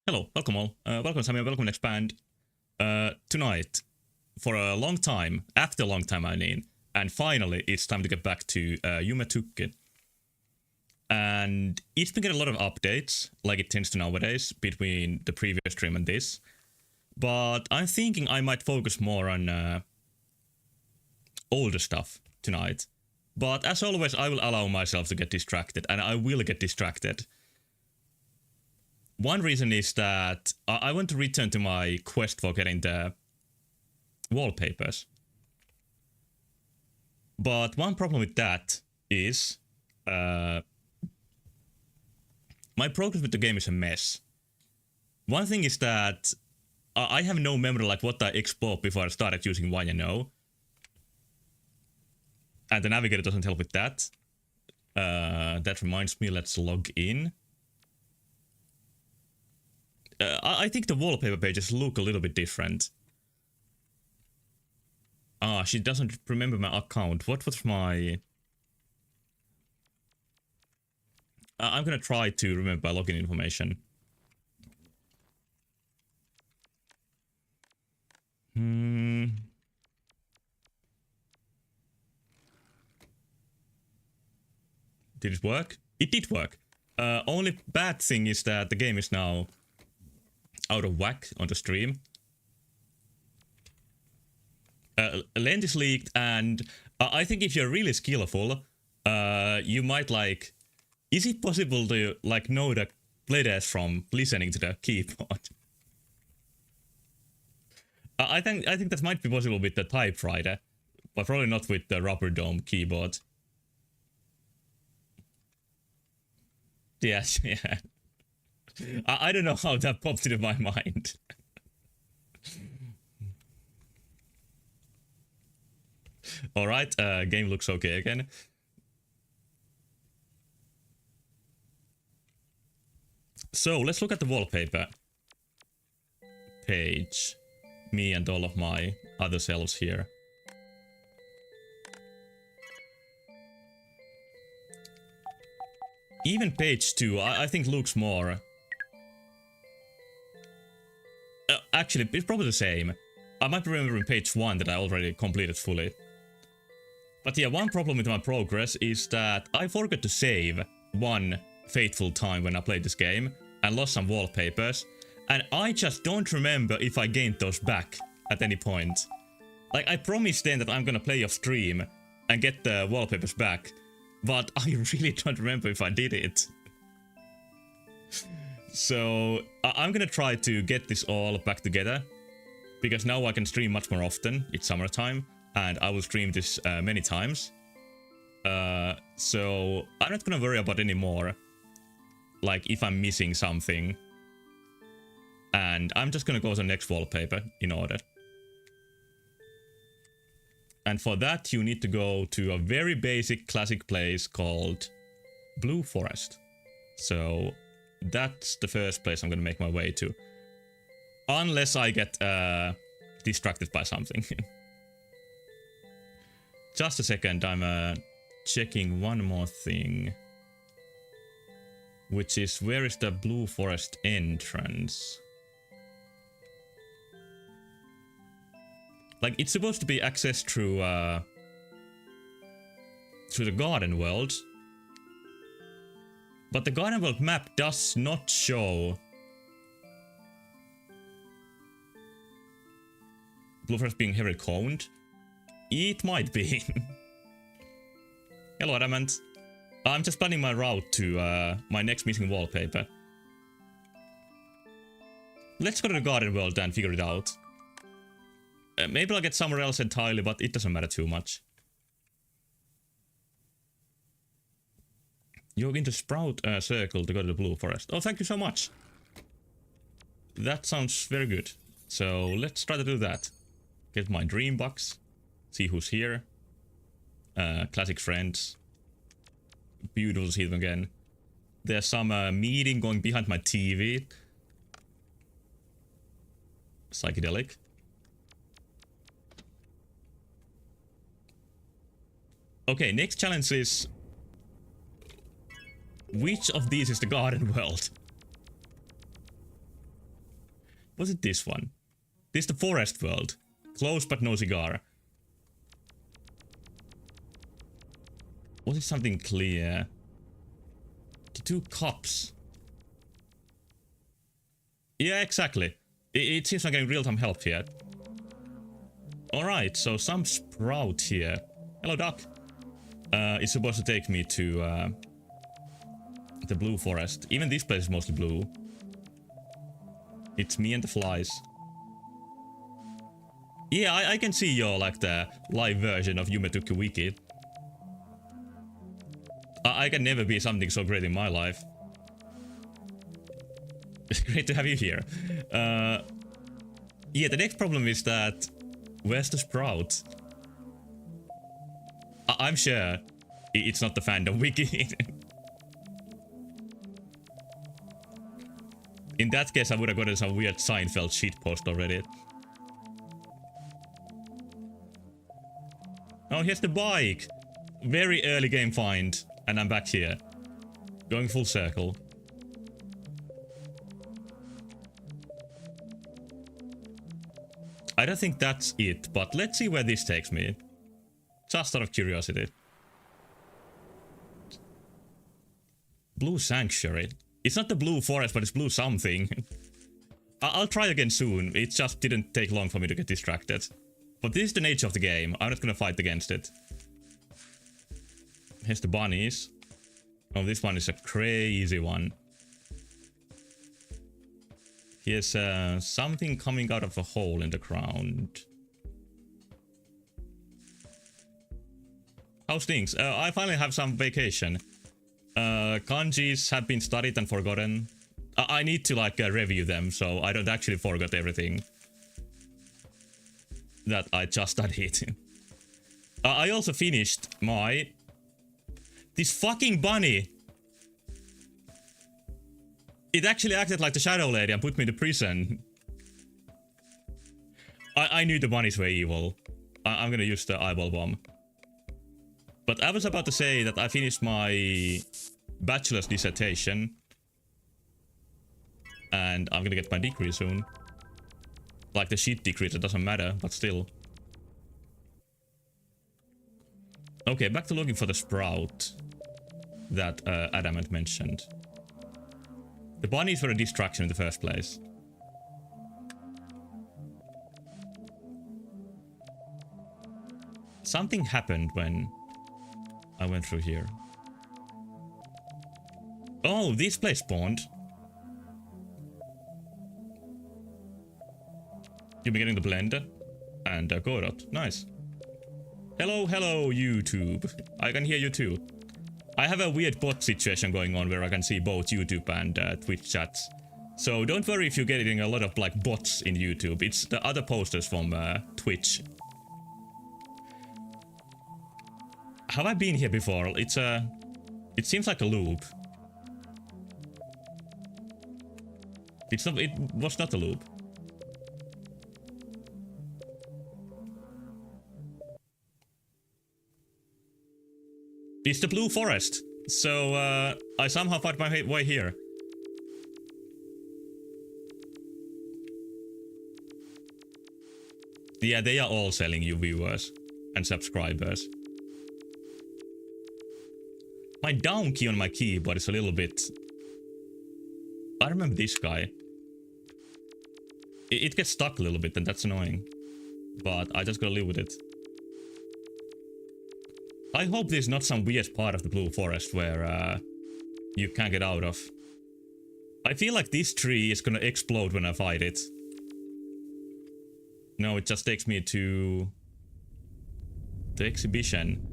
Hello, welcome all. Welcome Sami, welcome Expand. Tonight, for a long time, after a long time I mean, and finally it's time to get back to Yume. And it's been getting a lot of updates, like it tends to nowadays, between the previous stream and this. But I'm thinking I might focus more on older stuff tonight. But as always, I will allow myself to get distracted, and I will get distracted. One reason is that I want to return to my quest for getting the wallpapers. But one problem with that is my progress with the game is a mess. One thing is that I have no memory like what I explored before I started using YNO. And the navigator doesn't help with that. That reminds me, let's log in. I think the wallpaper pages look a little bit different. Ah, she doesn't remember my account. What was my... I'm gonna try to remember my login information. Did it work? It did work. Only bad thing is that the game is now out of whack on the stream. Length is leaked, and I think if you're really skillful, you might like... Is it possible to like know the playtest from listening to the keyboard? I think that might be possible with the typewriter, but probably not with the rubber dome keyboard. Yes, yeah. I don't know how that popped into my mind. Alright, game looks okay again. So, let's look at the wallpaper page. Me and all of my other selves here. Even page 2, I think looks more... actually, it's probably the same. I might be remembering page 1 that I already completed fully. But yeah, one problem with my progress is that I forgot to save one fateful time when I played this game and lost some wallpapers. And I just don't remember if I gained those back at any point. Like, I promised then that I'm gonna play off stream and get the wallpapers back. But I really don't remember if I did it. So, I'm gonna try to get this all back together. Because now I can stream much more often. It's summertime. And I will stream this many times. So, I'm not gonna worry about anymore. Like, if I'm missing something. And I'm just gonna go to the next wallpaper in order. And for that, you need to go to a very basic classic place called Blue Forest. So, that's the first place I'm gonna make my way to. Unless I get distracted by something. Just a second, I'm checking one more thing. Which is, where is the Blue Forest entrance? Like, it's supposed to be accessed through the Garden World. But the Garden World map does not show Blue Forest being heavily coned. It might be. Hello, Adamant. I'm just planning my route to my next missing wallpaper. Let's go to the Garden World and figure it out. Maybe I'll get somewhere else entirely, but it doesn't matter too much. You're in the Sprout circle to go to the Blue Forest. Oh, thank you so much. That sounds very good. So let's try to do that. Get my dream box. See who's here. Classic friends. Beautiful to see them again. There's some meeting going behind my TV. Psychedelic. Okay, next challenge is... Which of these is the Garden World? Was it this one? This is the forest world. Close but no cigar. Was it something clear? The 2 cups. Yeah, exactly. It seems I'm getting real-time help here. Alright, so some sprout here. Hello, duck. It's supposed to take me to the blue forest. Even this place is mostly blue. It's me and the flies. Yeah, I can see your, like, the live version of Yume Wiki. I can never be something so great in my life. It's great to have you here. Yeah, the next problem is that... Where's the sprout? I'm sure it's not the fandom wiki. In that case, I would have gotten some weird Seinfeld shitpost already. Oh, here's the bike! Very early game find, and I'm back here. Going full circle. I don't think that's it, but let's see where this takes me. Just out of curiosity. Blue Sanctuary. It's not the blue forest, but it's blue something. I'll try again soon. It just didn't take long for me to get distracted. But this is the nature of the game. I'm not gonna fight against it. Here's the bunnies. Oh, this one is a crazy one. Here's something coming out of a hole in the ground. How's things? I finally have some vacation. Kanjis have been studied and forgotten. I need to like review them so I don't actually forget everything that I just studied. I also finished my... This fucking bunny! It actually acted like the Shadow Lady and put me to prison. I knew the bunnies were evil. I'm gonna use the eyeball bomb. But I was about to say that I finished my bachelor's dissertation. And I'm gonna get my degree soon. Like the shit degree, that doesn't matter, but still. Okay, back to looking for the sprout that Adam had mentioned. The bunnies were a distraction in the first place. Something happened when I went through here. Oh, this place spawned. You'll be getting the blender and Godot. Nice. Hello, hello, YouTube. I can hear you too. I have a weird bot situation going on where I can see both YouTube and Twitch chats. So don't worry if you're getting a lot of like bots in YouTube. It's the other posters from Twitch. Have I been here before? It's a... It seems like a loop. It's not... It was not a loop. It's the blue forest. So, I somehow found my way here. Yeah, they are all selling you viewers and subscribers. My down key on my keyboard is a little bit... I remember this guy. It gets stuck a little bit and that's annoying. But I just gotta live with it. I hope there's not some weird part of the blue forest where you can't get out of. I feel like this tree is gonna explode when I fight it. No, it just takes me to the exhibition.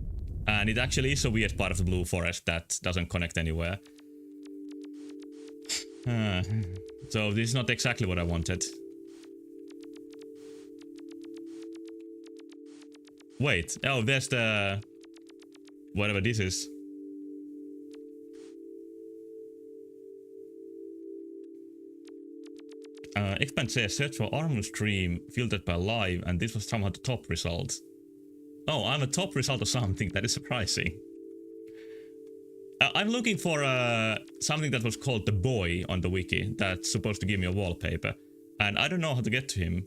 And it actually is a weird part of the blue forest that doesn't connect anywhere. So this is not exactly what I wanted. Wait, oh, there's the... whatever this is. Expand says search for Armor stream filtered by live, and this was somehow the top result. Oh, I'm a top result of something. That is surprising. I'm looking for something that was called the boy on the wiki that's supposed to give me a wallpaper. And I don't know how to get to him.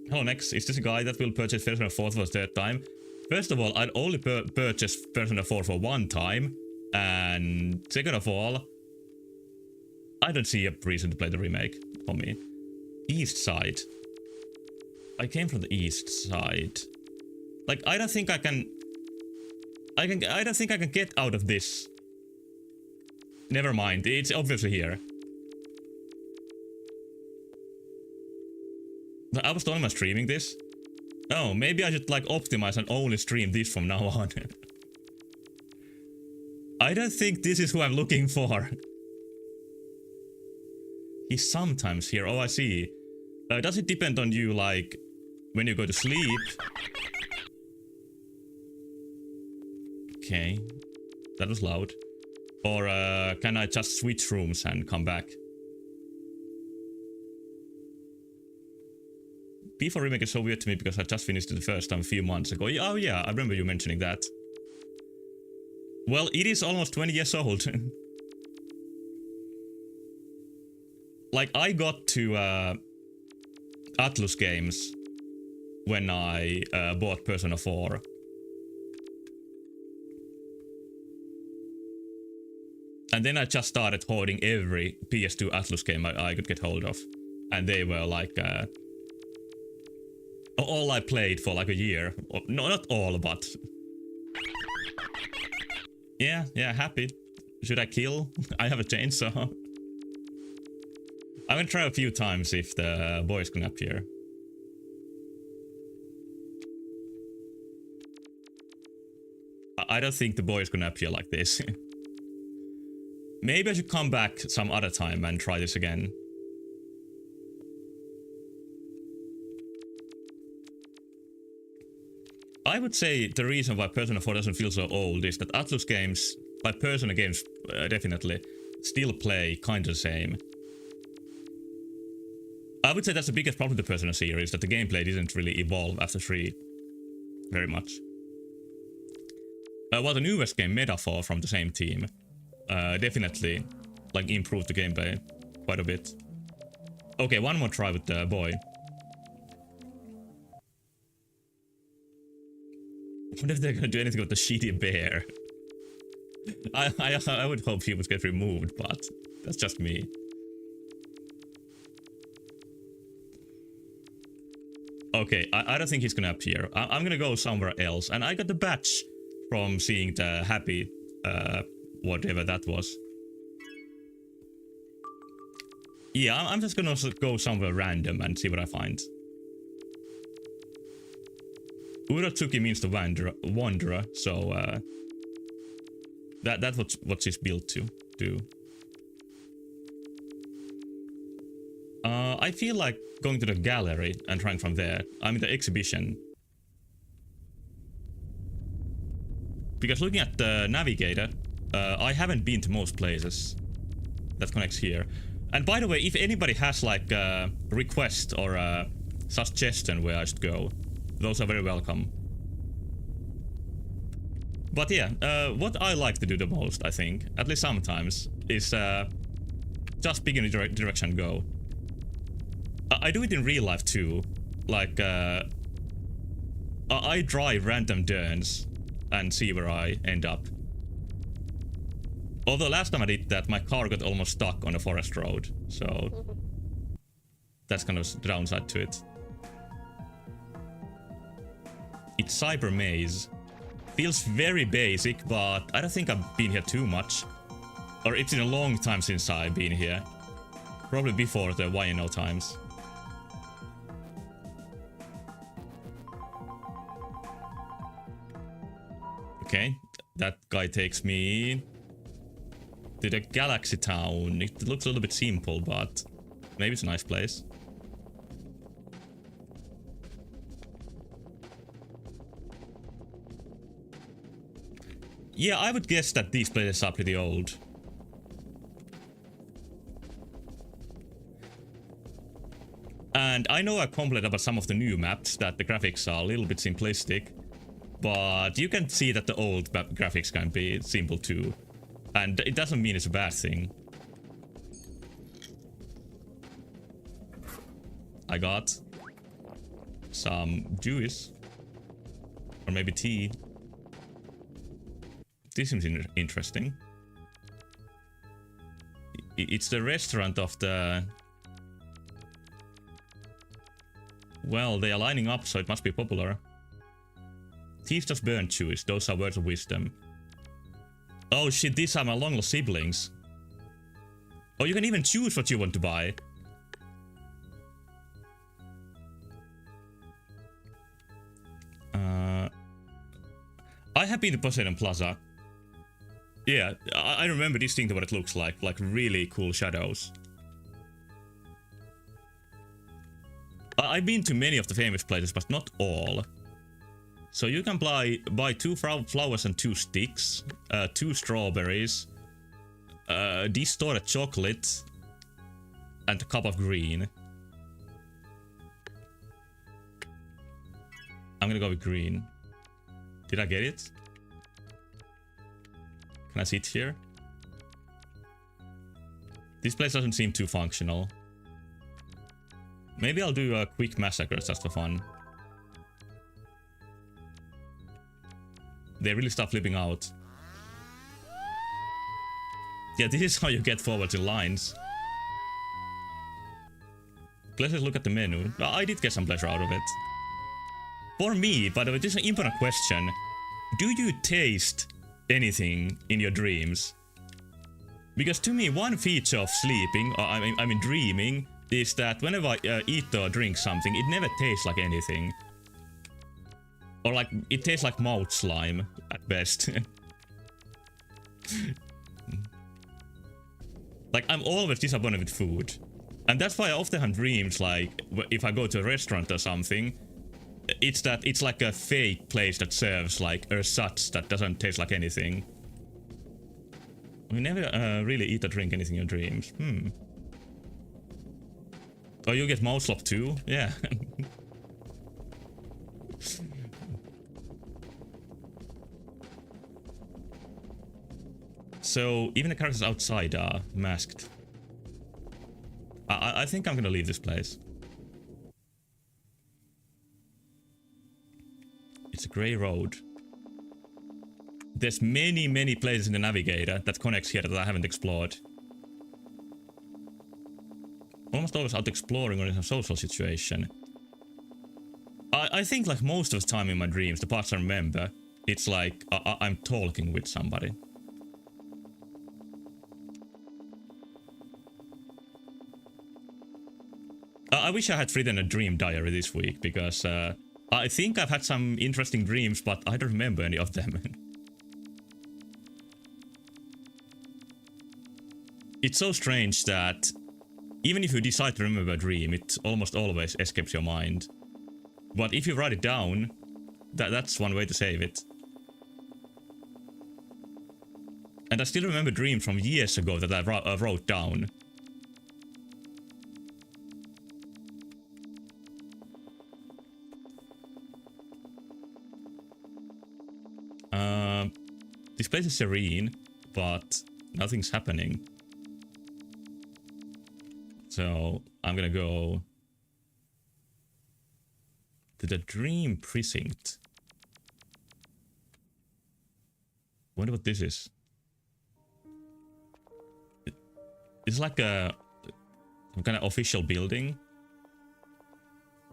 Hello, Nex. Is this a guy that will purchase Persona 4 for the third time? First of all, I'd only purchase Persona 4 for one time. And second of all, I don't see a reason to play the remake for me. East side. I came from the east side. Like, I don't think I can... I don't think I can get out of this. Never mind, it's obviously here. I was talking about streaming this. Oh, maybe I should like optimize and only stream this from now on. I don't think this is who I'm looking for. He's sometimes here. Oh, I see. Does it depend on you, like, when you go to sleep? Okay. That was loud. Or can I just switch rooms and come back? Before remake is so weird to me because I just finished it the first time a few months ago. Oh yeah, I remember you mentioning that. Well, it is almost 20 years old. Like, I got to Atlus Games when I bought Persona 4. And then I just started hoarding every PS2 Atlus game I could get hold of. And they were like... all I played for like a year. No, not all, but... Yeah, happy. Should I kill? I have a chainsaw. I'm gonna try a few times if the boys can appear. I don't think the boys gonna appear like this. Maybe I should come back some other time and try this again. I would say the reason why Persona 4 doesn't feel so old is that Atlus games, like Persona games definitely, still play kind of the same. I would say that's the biggest problem with the Persona series, that the gameplay didn't really evolve after 3 very much. While the newest game, Metaphor, from the same team, definitely like improved the gameplay quite a bit. Okay, one more try with the boy. I wonder if they're gonna do anything with the shitty bear. I would hope he would get removed, but that's just me. Okay, I don't think he's gonna appear. I'm gonna go somewhere else, and I got the badge from seeing the happy, whatever that was. Yeah, I'm just gonna go somewhere random and see what I find. Urotsuki means the wanderer, so that's what she's built to do. I feel like going to the gallery and trying from there. I mean the exhibition. Because looking at the navigator, I haven't been to most places that connects here. And by the way, if anybody has like a request or a suggestion where I should go, those are very welcome. But yeah, what I like to do the most, I think, at least sometimes, is just pick any direction and go. I do it in real life too. Like, I drive random turns and see where I end up. Although last time I did that, my car got almost stuck on a forest road, so that's kind of the downside to it. It's Cyber Maze. Feels very basic, but I don't think I've been here too much. Or it's been a long time since I've been here. Probably before the YNO times. Okay, that guy takes me to the Galaxy Town. It looks a little bit simple, but maybe it's a nice place. Yeah, I would guess that these places are pretty old. And I know I complained about some of the new maps that the graphics are a little bit simplistic, but you can see that the old map graphics can be simple too. And it doesn't mean it's a bad thing. I got some juice. Or maybe tea. This seems interesting. It's the restaurant of the... Well, they are lining up, so it must be popular. Thieves just burn juice. Those are words of wisdom. Oh shit, these are my long lost siblings. Oh, you can even choose what you want to buy. I have been to Poseidon Plaza. Yeah, I remember distinctly what it looks like really cool shadows. I've been to many of the famous places, but not all. So you can buy 2 flowers and 2 sticks, 2 strawberries, distorted chocolate, and a cup of green. I'm gonna go with green. Did I get it? Can I sit here? This place doesn't seem too functional. Maybe I'll do a quick massacre just for fun. They really start flipping out. Yeah, this is how you get forward in lines. Let's just look at the menu. I did get some pleasure out of it. For me, by the way, this is an important question. Do you taste anything in your dreams? Because to me, one feature of sleeping, or I mean dreaming, is that whenever I eat or drink something, it never tastes like anything. Or like, it tastes like mouth slime, at best. Like, I'm always disappointed with food. And that's why I often have dreams, like, if I go to a restaurant or something, it's like a fake place that serves, like, ersatz that doesn't taste like anything. We never really eat or drink anything in your dreams. Oh, you get mouse slop too? Yeah. So, even the characters outside are masked. I think I'm gonna leave this place. It's a grey road. There's many places in the navigator that connects here that I haven't explored. Almost always out exploring or in a social situation. I think like most of the time in my dreams, the parts I remember, it's like I'm talking with somebody. I wish I had written a dream diary this week, because I think I've had some interesting dreams, but I don't remember any of them. It's so strange that even if you decide to remember a dream, it almost always escapes your mind. But if you write it down, that's one way to save it. And I still remember dreams from years ago that I wrote down. This place is serene, but nothing's happening. So I'm gonna go to the Dream Precinct. Wonder what this is. It's like some kind of official building.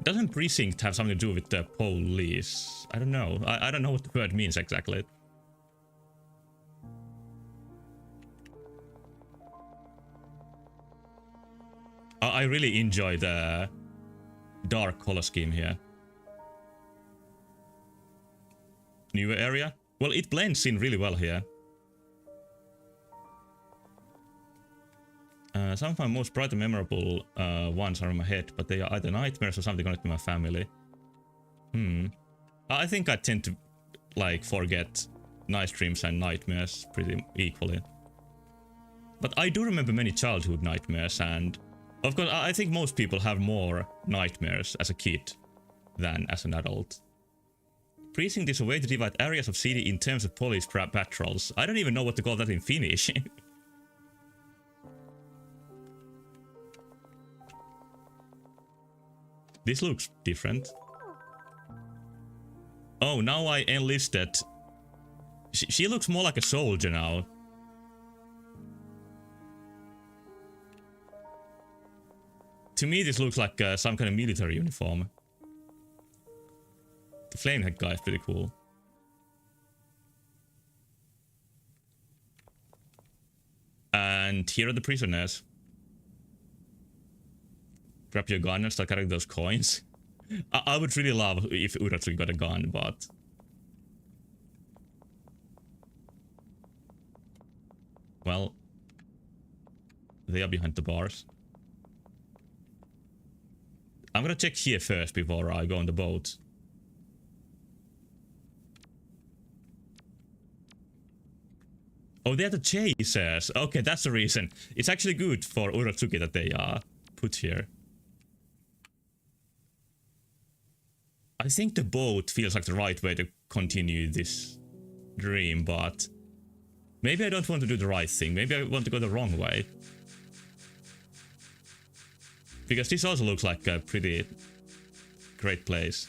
Doesn't precinct have something to do with the police? I don't know. I don't know what the word means exactly. I really enjoy the dark color scheme here. New area? Well, it blends in really well here. Some of my most bright and memorable ones are in my head, but they are either nightmares or something connected to my family. I think I tend to, like, forget nice dreams and nightmares pretty equally. But I do remember many childhood nightmares, and of course, I think most people have more nightmares as a kid than as an adult. Precinct is a way to divide areas of city in terms of police patrols. I don't even know what to call that in Finnish. This looks different. Oh, now I enlisted. She looks more like a soldier now. To me, this looks like some kind of military uniform. The flamehead guy is pretty cool. And here are the prisoners. Grab your gun and start carrying those coins. I would really love if Uratsuki got a gun, but... Well... They are behind the bars. I'm gonna check here first before I go on the boat. Oh, they're the chasers. Okay, that's the reason. It's actually good for Uratsuki that they are put here. I think the boat feels like the right way to continue this dream, but maybe I don't want to do the right thing. Maybe I want to go the wrong way. Because this also looks like a pretty great place.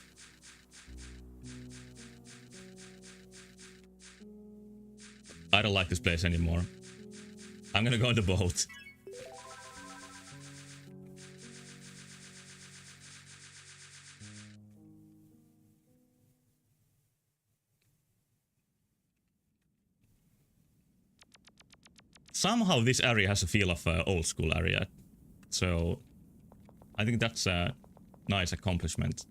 I don't like this place anymore. I'm gonna go on the boat. Somehow this area has a feel of old school area. So I think that's a nice accomplishment.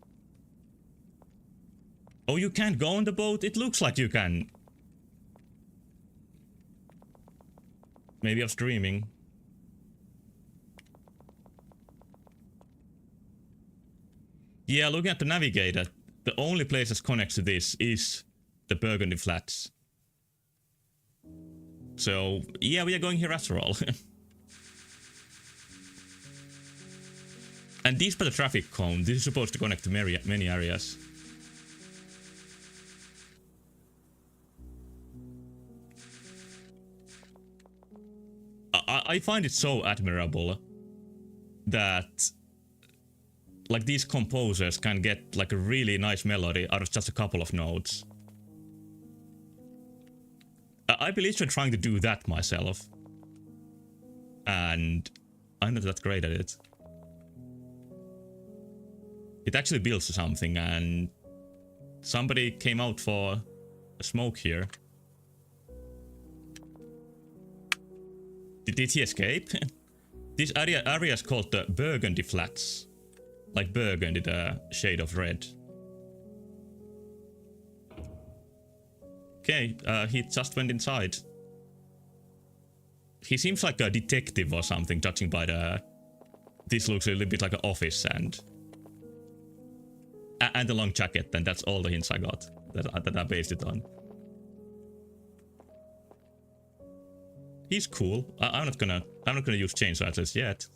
Oh, you can't go on the boat? It looks like you can. Maybe I was dreaming. Yeah, looking at the navigator, the only place that connects to this is the Burgundy Flats. So, yeah, we are going here after all. And despite the traffic cone, this is supposed to connect to many areas. I find it so admirable that like these composers can get like a really nice melody out of just a couple of notes. I believe I'm trying to do that myself. And I'm not that great at it. It actually builds to something, and somebody came out for a smoke here. Did he escape? This area is called the Burgundy Flats. Like burgundy, the shade of red. Okay, he just went inside. He seems like a detective or something, judging by the... This looks a little bit like an office and the long jacket, and that's all the hints I got that I based it on. He's cool. I'm not gonna use chainsaw at least yet.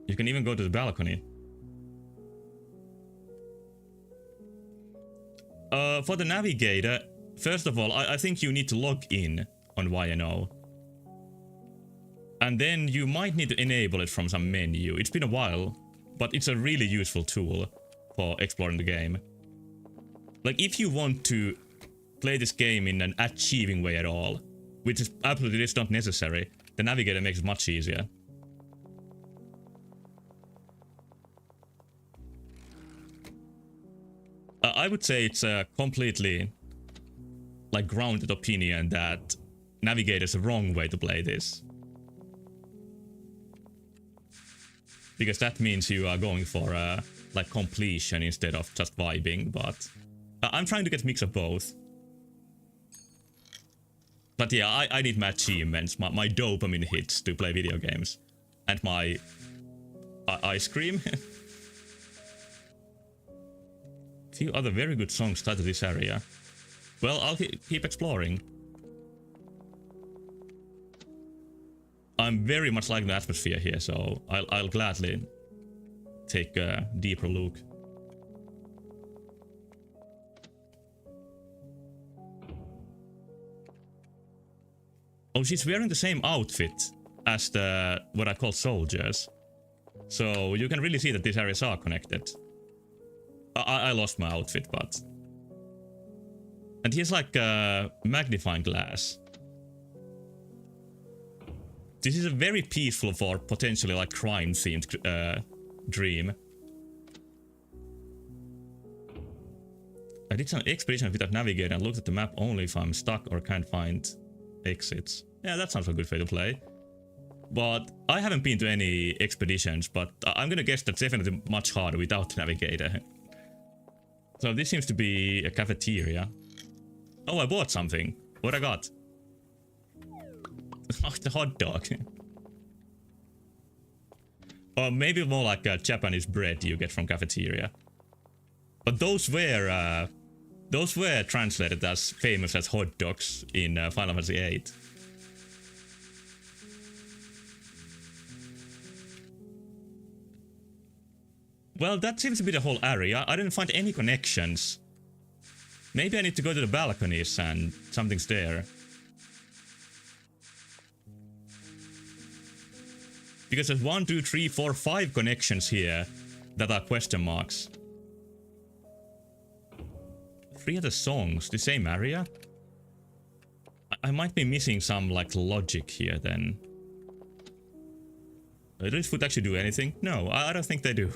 You can even go to the balcony. For the navigator, first of all, I think you need to log in on YNO. And then you might need to enable it from some menu. It's been a while, but it's a really useful tool for exploring the game. Like, if you want to play this game in an achieving way at all, which is absolutely just not necessary, the navigator makes it much easier. I would say it's a completely like grounded opinion that navigator is the wrong way to play this. Because that means you are going for like completion instead of just vibing, but I'm trying to get a mix of both. But yeah, I need my achievements, my dopamine hits to play video games. And my ice cream. Few other very good songs tied to this area. Well, I'll keep exploring. I'm very much liking the atmosphere here, so I'll gladly take a deeper look. Oh, she's wearing the same outfit as the what I call soldiers. So you can really see that these areas are connected. I lost my outfit, but... And here's like a magnifying glass. This is a very peaceful for potentially like crime-themed dream. I did some expedition without navigating and looked at the map only if I'm stuck or can't find exits. Yeah, that sounds like a good way to play. But I haven't been to any expeditions, but I'm gonna guess that's definitely much harder without the navigator. So this seems to be a cafeteria. Oh, I bought something. What I got? Oh, the hot dog. Or maybe more like a Japanese bread you get from cafeteria. But those were translated as famous as hot dogs in Final Fantasy VIII. Well, that seems to be the whole area. I didn't find any connections. Maybe I need to go to the balconies and something's there. Because there's 1, 2, 3, 4, 5 connections here that are question marks. 3 other songs, the same area? I might be missing some like logic here then. Do these food actually do anything? No, I don't think they do.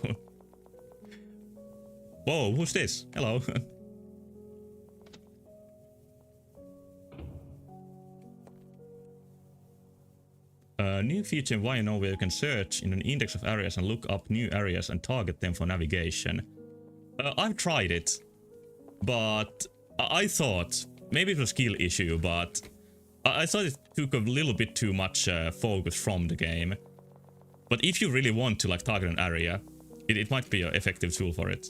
Whoa, who's this? Hello. New feature in YNO where you can search in an index of areas and look up new areas and target them for navigation. I've tried it, but I thought, maybe it was a skill issue, but I thought it took a little bit too much focus from the game. But if you really want to like target an area, it might be an effective tool for it.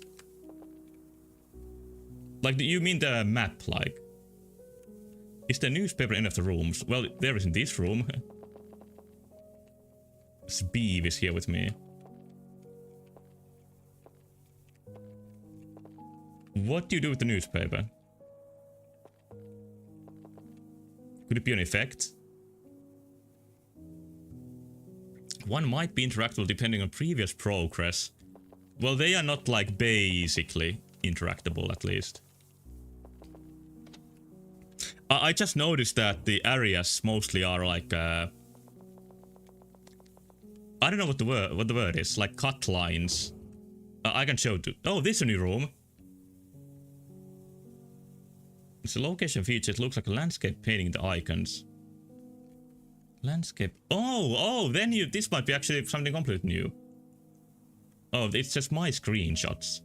Like, you mean the map, like? Is the newspaper in any of the rooms? Well, there is in this room. Beeve is here with me. What do you do with the newspaper? Could it be an effect? One might be interactable depending on previous progress. Well, they are not like basically interactable at least. I just noticed that the areas mostly are like I don't know what the word is, like cut lines. I can show it. Oh, this is a new room. It's a location feature. It looks like a landscape painting the icons. Landscape. Oh, then this might be actually something completely new. Oh, it's just my screenshots.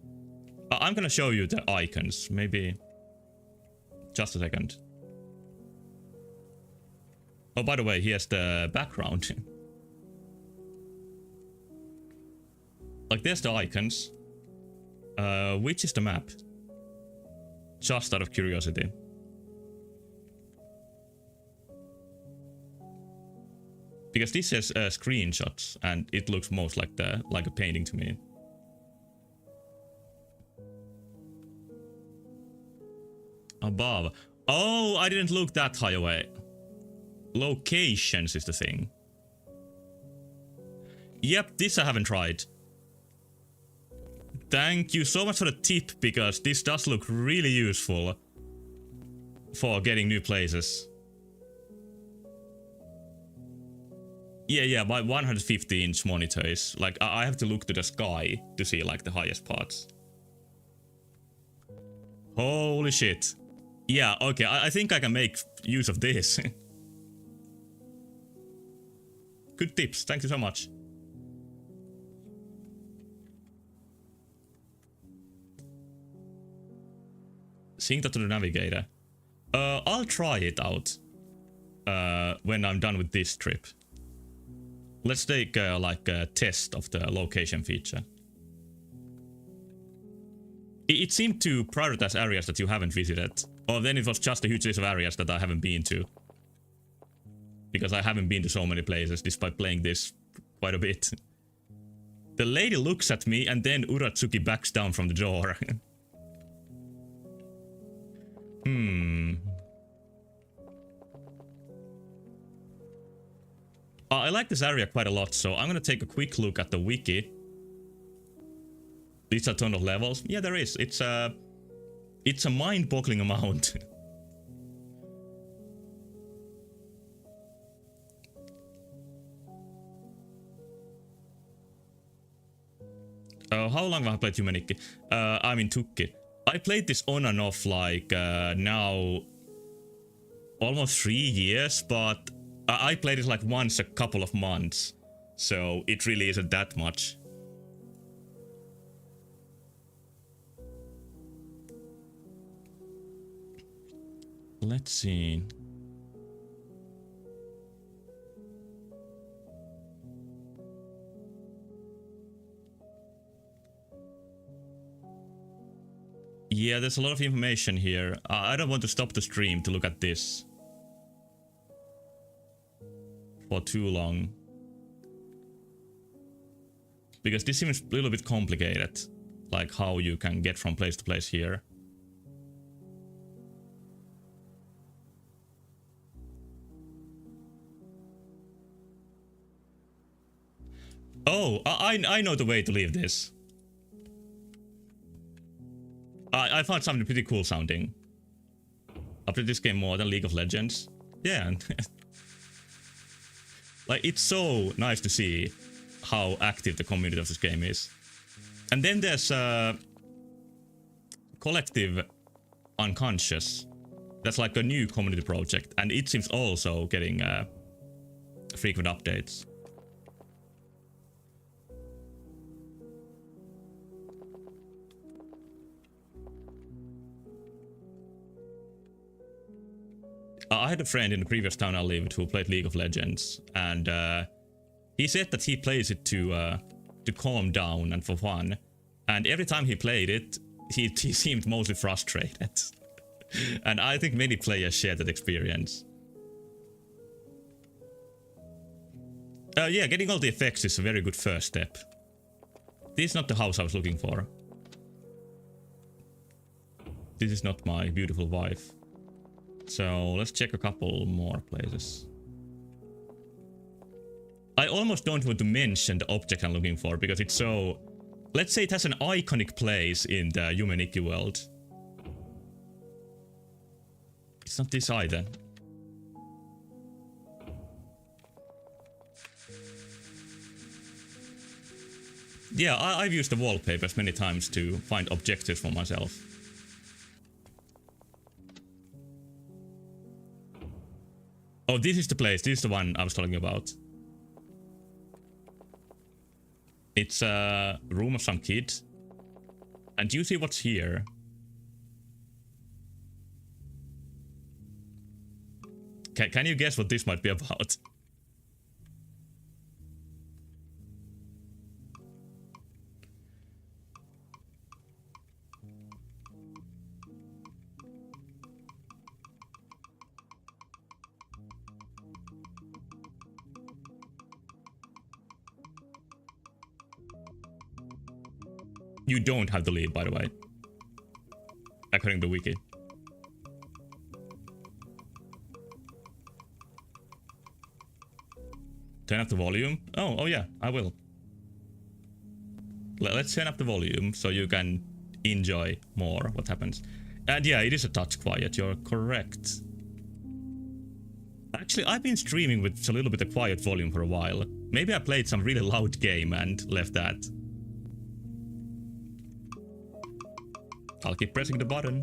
I'm gonna show you the icons. Maybe. Just a second. Oh, by the way, here's the background. Like, there's the icons. Which is the map? Just out of curiosity. Because this says screenshots, and it looks most like a painting to me. Above. Oh, I didn't look that high away. Locations is the thing. Yep, this I haven't tried. Thank you so much for the tip, because this does look really useful for getting new places. Yeah, my 150-inch monitor is like, I have to look to the sky to see like the highest parts. Holy shit. Yeah, okay, I think I can make use of this. Good tips, thank you so much. Sync that to the navigator. I'll try it out when I'm done with this trip. Let's take like a test of the location feature. It seemed to prioritize areas that you haven't visited. Or then it was just a huge list of areas that I haven't been to. Because I haven't been to so many places despite playing this quite a bit. The lady looks at me and then Uratsuki backs down from the door. I like this area quite a lot, so I'm gonna take a quick look at the wiki. Is a ton of levels? Yeah, there is. It's a mind-boggling amount. How long have I played Yume? I'm in Tukki. I played this on and off like now almost 3 years, but I played it like once a couple of months, so it really isn't that much. Let's see. Yeah, there's a lot of information here. I don't want to stop the stream to look at this for too long, because this seems a little bit complicated, like how you can get from place to place here. Oh, I know the way to leave this. I found something pretty cool sounding. I played this game more than League of Legends. Yeah. Like, it's so nice to see how active the community of this game is. And then there's Collective Unconscious. That's like a new community project, and it seems also getting frequent updates. I had a friend in the previous town I lived who played League of Legends, and he said that he plays it to calm down and for fun. And every time he played it, he seemed mostly frustrated. And I think many players share that experience. Yeah, getting all the effects is a very good first step. This is not the house I was looking for. This is not my beautiful wife. So let's check a couple more places. I almost don't want to mention the object I'm looking for because it's so... Let's say it has an iconic place in the Yume world. It's not this either. Yeah, I've used the wallpapers many times to find objectives for myself. Oh, this is the place. This is the one I was talking about. It's a room of some kid. And do you see what's here? Can you guess what this might be about? You don't have the lead, by the way. According to the wiki. Turn up the volume? Oh yeah, I will. Let's turn up the volume so you can enjoy more what happens. And yeah, it is a touch quiet, you're correct. Actually, I've been streaming with a little bit of quiet volume for a while. Maybe I played some really loud game and left that. I'll keep pressing the button.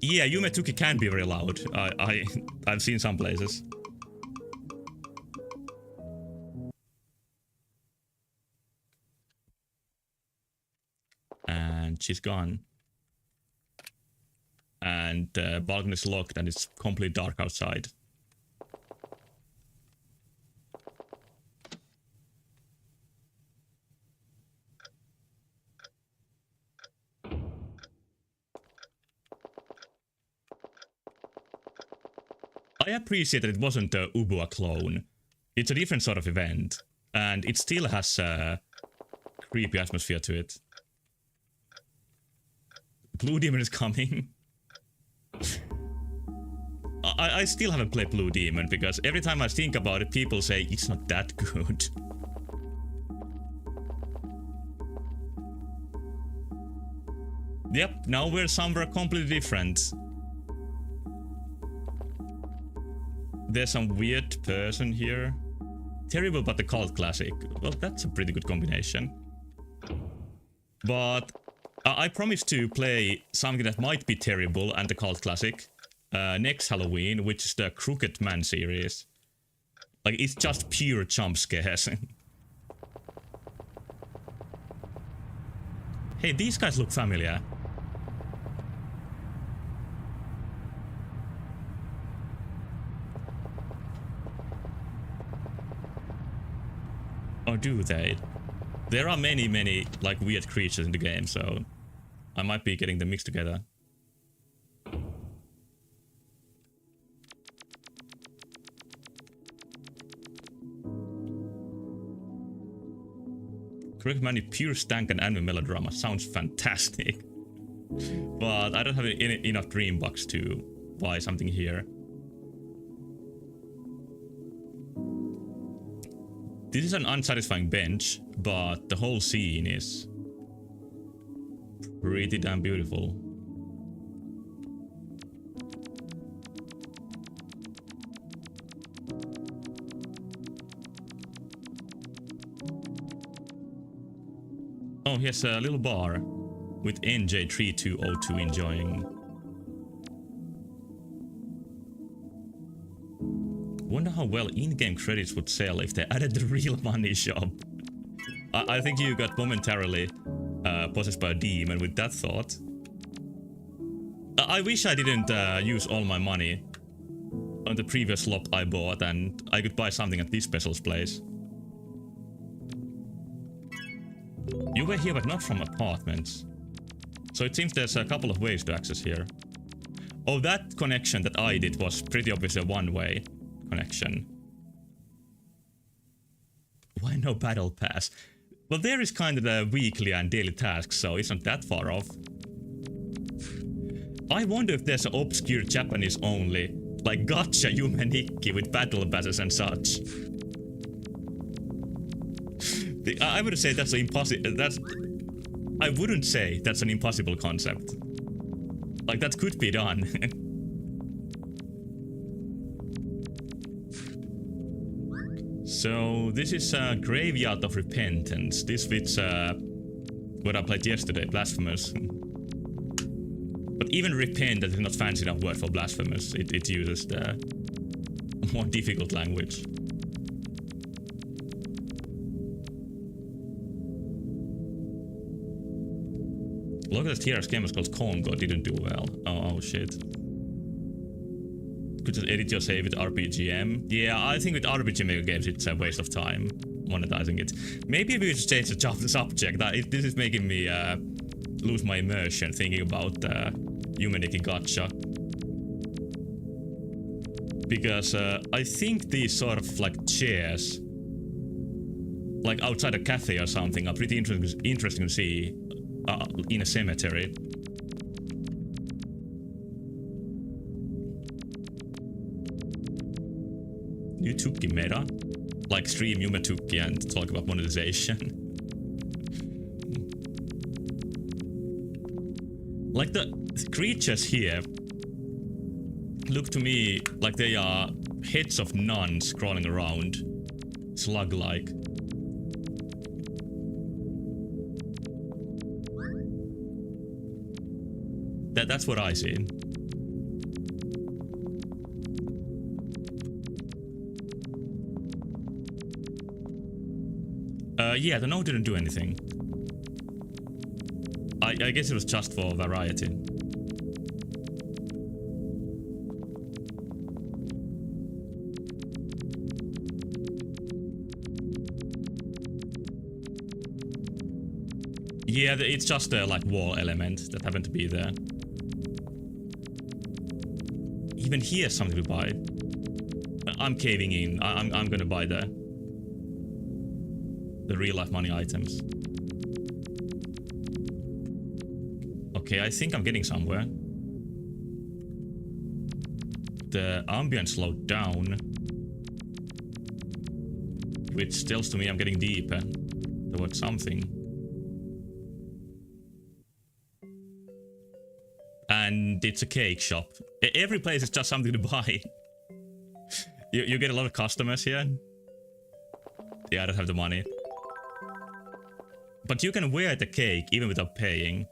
Yeah, Yume can be very loud. I've seen some places. And she's gone. And the balcony is locked and it's completely dark outside. I appreciate that it wasn't a Ubua clone. It's a different sort of event, and it still has a creepy atmosphere to it. Blue Demon is coming. I still haven't played Blue Demon because every time I think about it, people say it's not that good. Yep, now we're somewhere completely different. There's some weird person here. Terrible but the cult classic. Well, that's a pretty good combination. But I promise to play something that might be terrible and the cult classic next Halloween, which is the Crooked Man series. Like, it's just pure jump scares. Hey, these guys look familiar. Or do they? There are many, like, weird creatures in the game, so I might be getting them mixed together. Correct Man, pure stank and anime melodrama. Sounds fantastic. But I don't have enough dream bucks to buy something here. This is an unsatisfying bench, but the whole scene is pretty damn beautiful. Oh, here's a little bar with NJ3202 enjoying. Wonder how well in-game credits would sell if they added the real money shop. I think you got momentarily possessed by a demon with that thought. I wish I didn't use all my money on the previous slop I bought and I could buy something at this special's place. You were here but not from apartments. So it seems there's a couple of ways to access here. Oh, that connection that I did was pretty obviously a one-way connection. Why no battle pass? Well, there is kind of the weekly and daily tasks, so it's not that far off. I wonder if there's an obscure Japanese only, like Gacha Yume Nikki with battle passes and such. I would say that's an impossible. I wouldn't say that's an impossible concept. Like, that could be done. So this is a Graveyard of Repentance. This fits what I played yesterday, Blasphemous. But even Repent is not fancy enough word for Blasphemous. It uses the more difficult language. Look at the TRS game was called Congo, didn't do well. Oh shit. Could just edit your save with RPGM. Yeah, I think with RPG Maker games it's a waste of time monetizing it. Maybe we should change the subject. This is making me lose my immersion thinking about Yume Nikki Gacha. Because I think these sort of like chairs, like outside a cafe or something, are pretty interesting to see in a cemetery. New Tukki meta? Like stream Yume Tukki and talk about monetization. Like the creatures here look to me like they are heads of nuns crawling around, slug-like. That's what I see. Yeah, the node didn't do anything. I guess it was just for variety. Yeah, it's just a like wall element that happened to be there. Even here's something to buy. I'm caving in. I'm gonna buy the real life money items. Okay, Okay, I think I'm getting somewhere. The ambience slowed down, which tells to me I'm getting deeper towards something. And it's a cake shop. Every place is just something to buy. You get a lot of customers here. Yeah, I don't have the money. But you can wear the cake even without paying.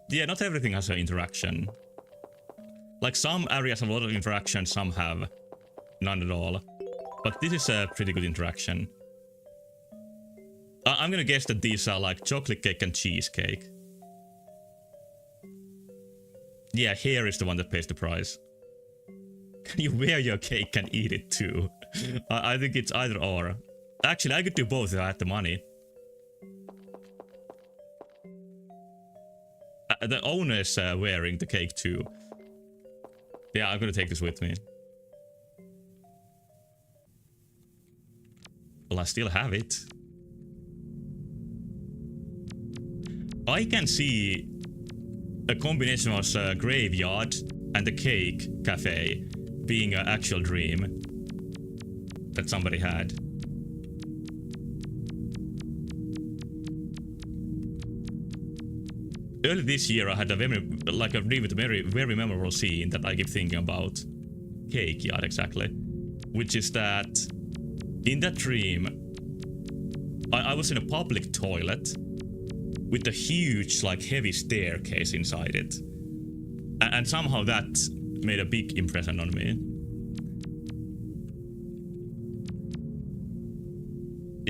Yeah, not everything has an interaction. Like some areas have a lot of interaction, some have none at all. But this is a pretty good interaction. I'm gonna guess that these are like chocolate cake and cheesecake. Yeah, here is the one that pays the price. Can you wear your cake and eat it too? I think it's either or. Actually, I could do both if I had the money. The owner is wearing the cake too. Yeah, I'm gonna take this with me. Well, I still have it. I can see a combination of a graveyard and the cake cafe being an actual dream that somebody had. Early this year, I had a dream with a very memorable scene that I keep thinking about. Cake yard, exactly. Which is that in that dream, I was in a public toilet with a huge, like, heavy staircase inside it. And somehow that made a big impression on me.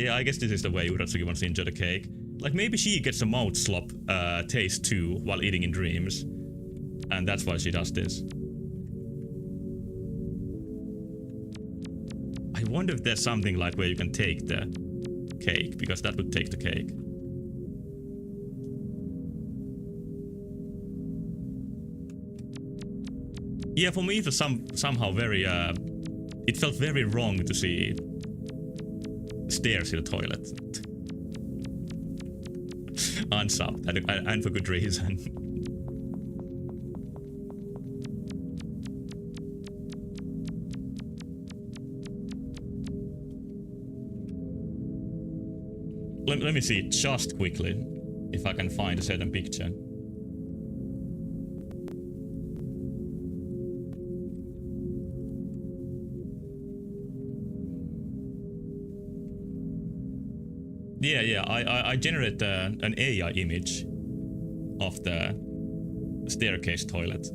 Yeah, I guess this is the way Uratsuki wants to enjoy the cake. Like, maybe she gets a mouth slop taste too while eating in dreams. And that's why she does this. I wonder if there's something like where you can take the cake, because that would take the cake. Yeah, for me it was somehow very, it felt very wrong to see stairs in the toilet. Unsubbed, and for good reason. Let me see just quickly if I can find a certain picture. Yeah, I generate an AI image of the staircase toilet.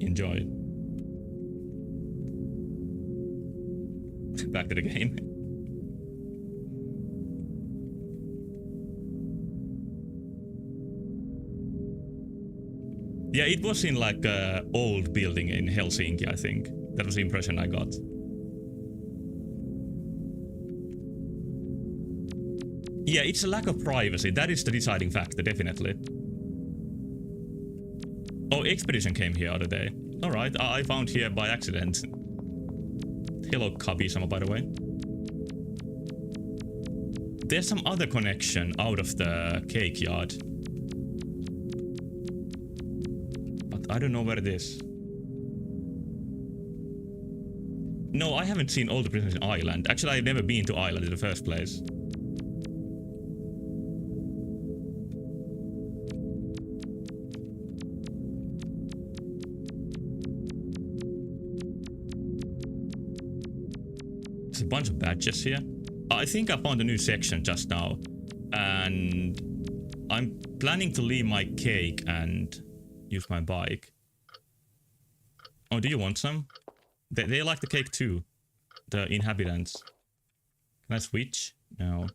Enjoy. Back to the game. Yeah, it was in like an old building in Helsinki, I think. That was the impression I got. Yeah, it's a lack of privacy. That is the deciding factor, definitely. Oh, Expedition came here the other day. Alright, I found here by accident. Hello, Kabisama, by the way. There's some other connection out of the cake yard. But I don't know where it is. No, I haven't seen all the prisoners in Ireland. Actually, I've never been to Ireland in the first place. There's a bunch of badges here. I think I found a new section just now. And I'm planning to leave my cake and use my bike. Oh, do you want some? They like the cake too. The inhabitants. Can I switch? No.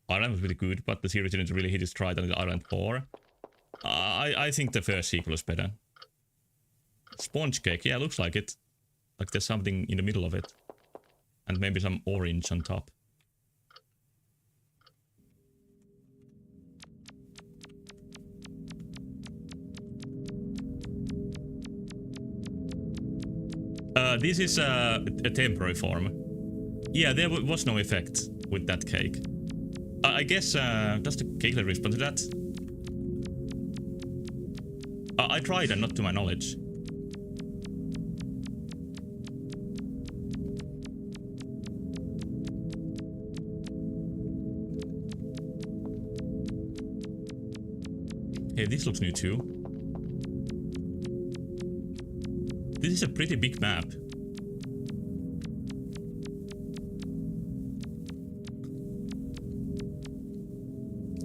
Ireland was really good, but the series didn't really hit its stride until Ireland 4. I think the first sequel is better. Sponge cake, yeah, looks like it. Like there's something in the middle of it. And maybe some orange on top. This is a temporary form. Yeah, there was no effect with that cake. I guess, does the cake respond to that? I tried and not to my knowledge. Hey, this looks new too. This is a pretty big map.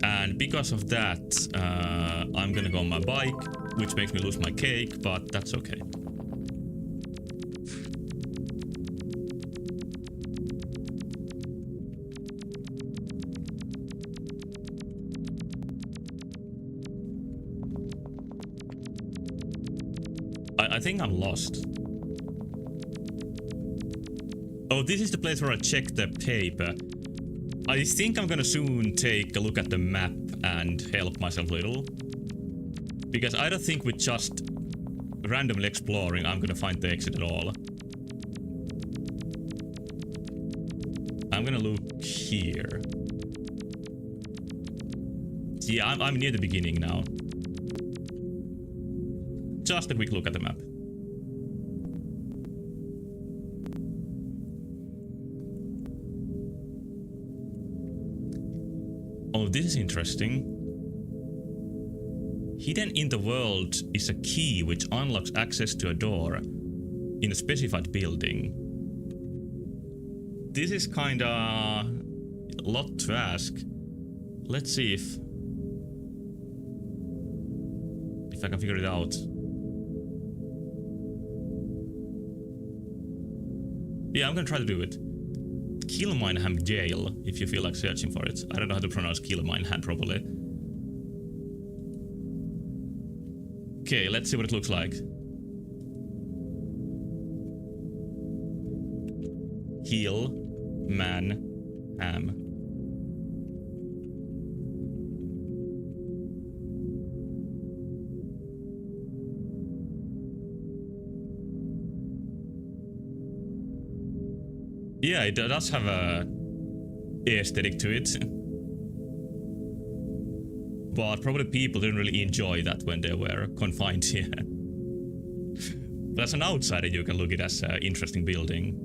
And because of that, I'm gonna go on my bike, which makes me lose my cake, but that's okay. I think I'm lost. Oh, this is the place where I check the paper. I think I'm gonna soon take a look at the map and help myself a little. Because I don't think with just randomly exploring I'm gonna find the exit at all. I'm gonna look here. Yeah, I'm near the beginning now. Just a quick look at the map. Oh, this is interesting. Hidden in the world is a key which unlocks access to a door in a specified building. This is kinda a lot to ask. Let's see if I can figure it out. Yeah, I'm gonna try to do it. Kilmineham Jail, if you feel like searching for it. I don't know how to pronounce Kilmineham properly. Okay, let's see what it looks like. Kilmineham. Yeah, it does have a aesthetic to it. But probably people didn't really enjoy that when they were confined here. But as an outsider you can look at it as an interesting building.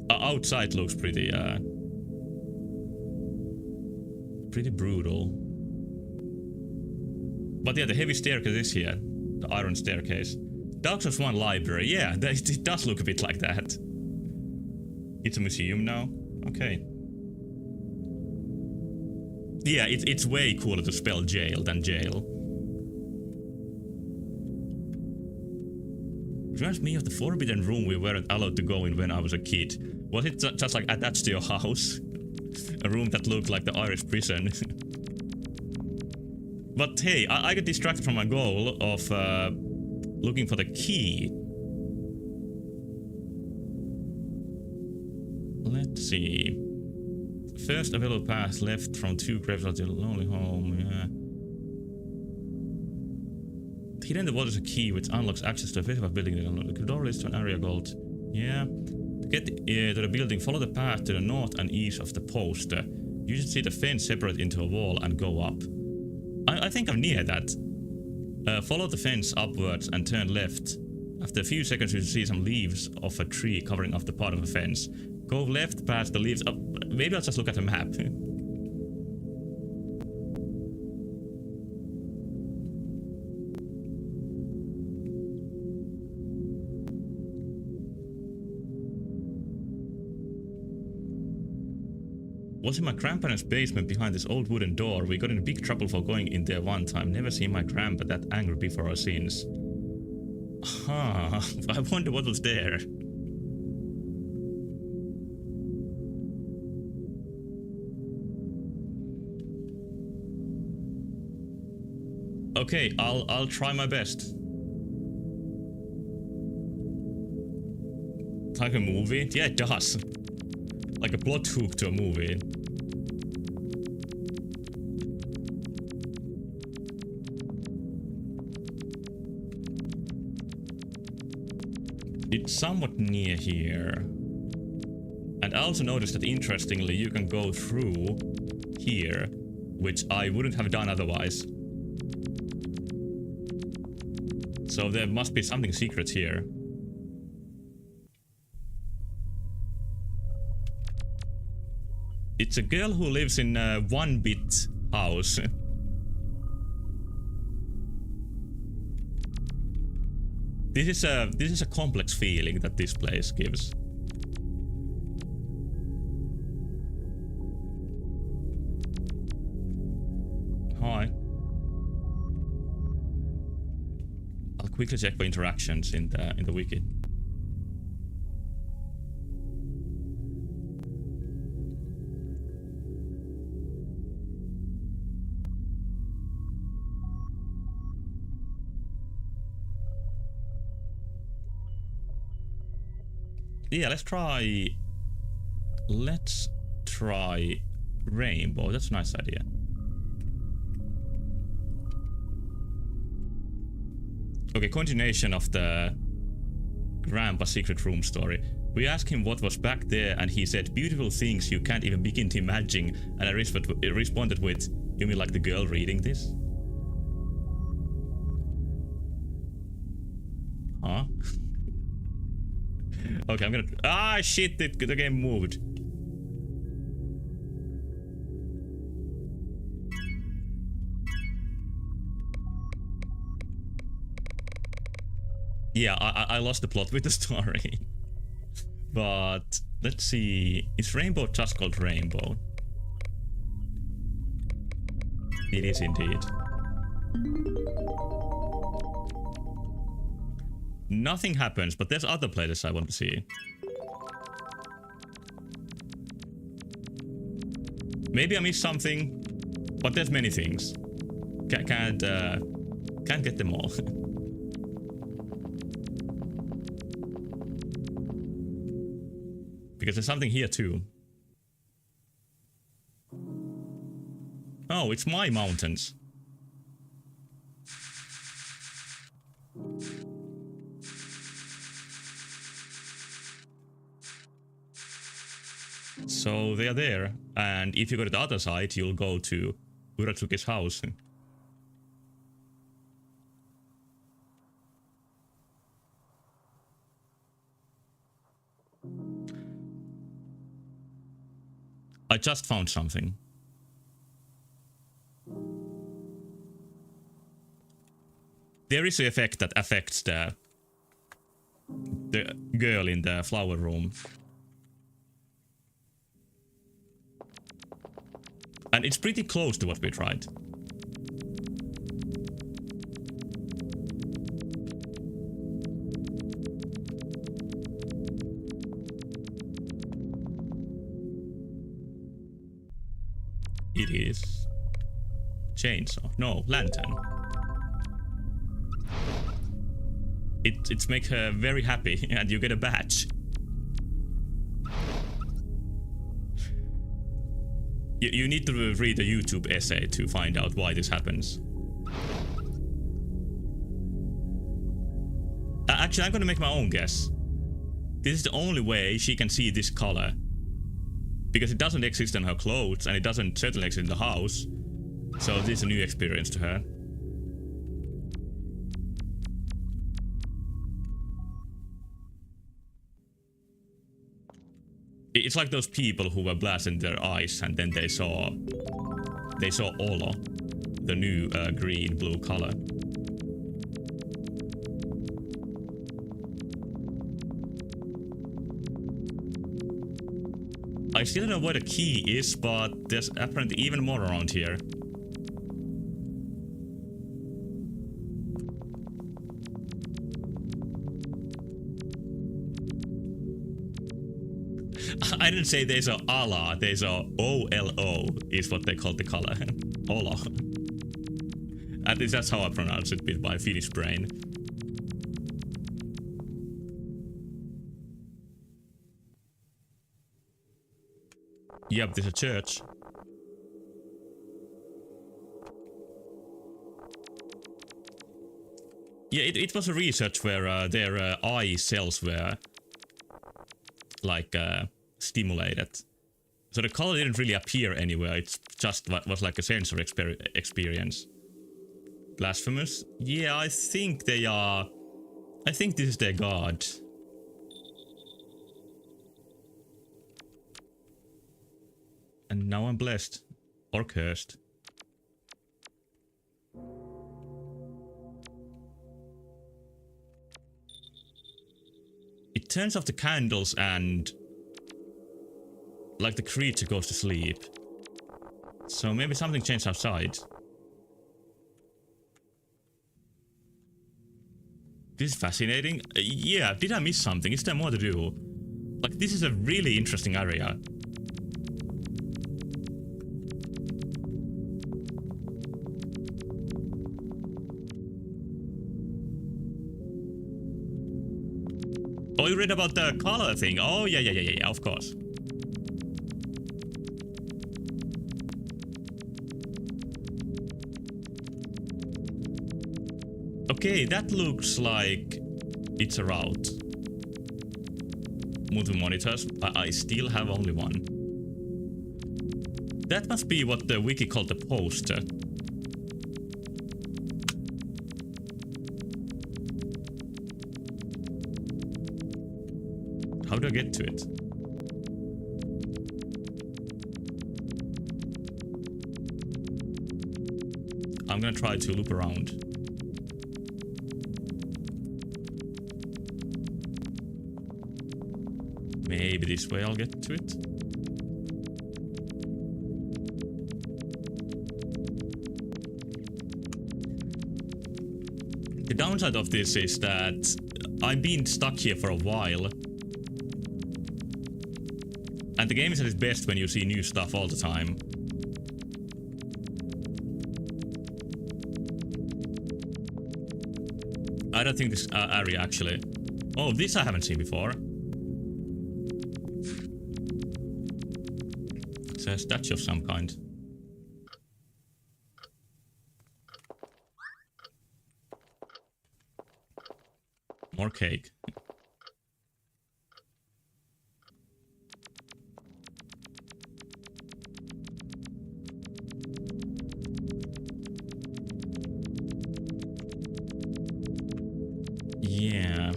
Outside looks pretty brutal. But yeah, the heavy staircase is here. The iron staircase. Dark Souls 1 library. Yeah, it does look a bit like that. It's a museum now? Okay. Yeah, it's way cooler to spell jail than jail. Reminds me of the forbidden room we weren't allowed to go in when I was a kid. Was it just like attached to your house? A room that looked like the Irish prison. But hey, I got distracted from my goal of looking for the key. Let's see. First available path left from 2 graves to the lonely home. Yeah. Hidden in the wall is a key which unlocks access to a specific building. The door leads to an area called. Yeah. To get to the building, follow the path to the north and east of the post. You should see the fence separate into a wall and go up. I think I'm near that. Follow the fence upwards and turn left. After a few seconds you see some leaves of a tree covering up the part of the fence. Go left past the leaves. Maybe I'll just look at the map. Was in my grandparents' basement behind this old wooden door. We got in big trouble for going in there one time. Never seen my grandpa that angry before or since. Huh. I wonder what was there. Okay, I'll try my best. Like a movie? Yeah, it does. Like a plot hook to a movie. It's somewhat near here. And I also noticed that interestingly you can go through here, which I wouldn't have done otherwise. So there must be something secret here. It's a girl who lives in a 1-bit house. This is a complex feeling that this place gives. Hi. I'll quickly check for interactions in the wiki. Yeah, let's try rainbow. That's a nice idea. Okay, continuation of the Grandpa secret room story. We asked him what was back there and he said beautiful things you can't even begin to imagine, and I responded with, you mean like the girl reading this? Huh? Okay, I'm gonna... Ah, shit, the game moved. Yeah, I lost the plot with the story. But, let's see... Is Rainbow just called Rainbow? It is indeed. Nothing happens, but there's other places I want to see. Maybe I missed something, but there's many things. Can't get them all. Because there's something here too. Oh, it's my mountains. So they are there, and if you go to the other side, you'll go to Uratsuki's house. I just found something. There is an effect that affects the girl in the flower room. And it's pretty close to what we tried. It is chainsaw. No, lantern. It makes her very happy, and you get a badge. You need to read a YouTube essay to find out why this happens. Actually, I'm gonna make my own guess. This is the only way she can see this color. Because it doesn't exist in her clothes, and it doesn't certainly exist in the house. So this is a new experience to her. It's like those people who were blasting their eyes and then they saw Olo, the new green-blue color. I still don't know where the key is, but there's apparently even more around here. I didn't say there's a ala, there's a OLO is what they call the color. Olo. At least that's how I pronounce it with my Finnish brain. Yep, there's a church. Yeah, it was a research where their eye cells were like stimulated. So the color didn't really appear anywhere, it just was like a sensory experience. Blasphemous? Yeah, I think they are... I think this is their god. And now I'm blessed. Or cursed. It turns off the candles and... like the creature goes to sleep. So maybe something changed outside. This is fascinating. Yeah, did I miss something? Is there more to do? Like, this is a really interesting area. Oh, you read about the color thing? Oh, yeah, of course. Okay, that looks like it's a route. Moving monitors. I still have only one. That must be what the wiki called the poster. How do I get to it? I'm gonna try to loop around. Maybe this way I'll get to it. The downside of this is that I've been stuck here for a while. And the game is at its best when you see new stuff all the time. I don't think this area actually... Oh, this I haven't seen before. It's a statue of some kind. More cake. Yeah.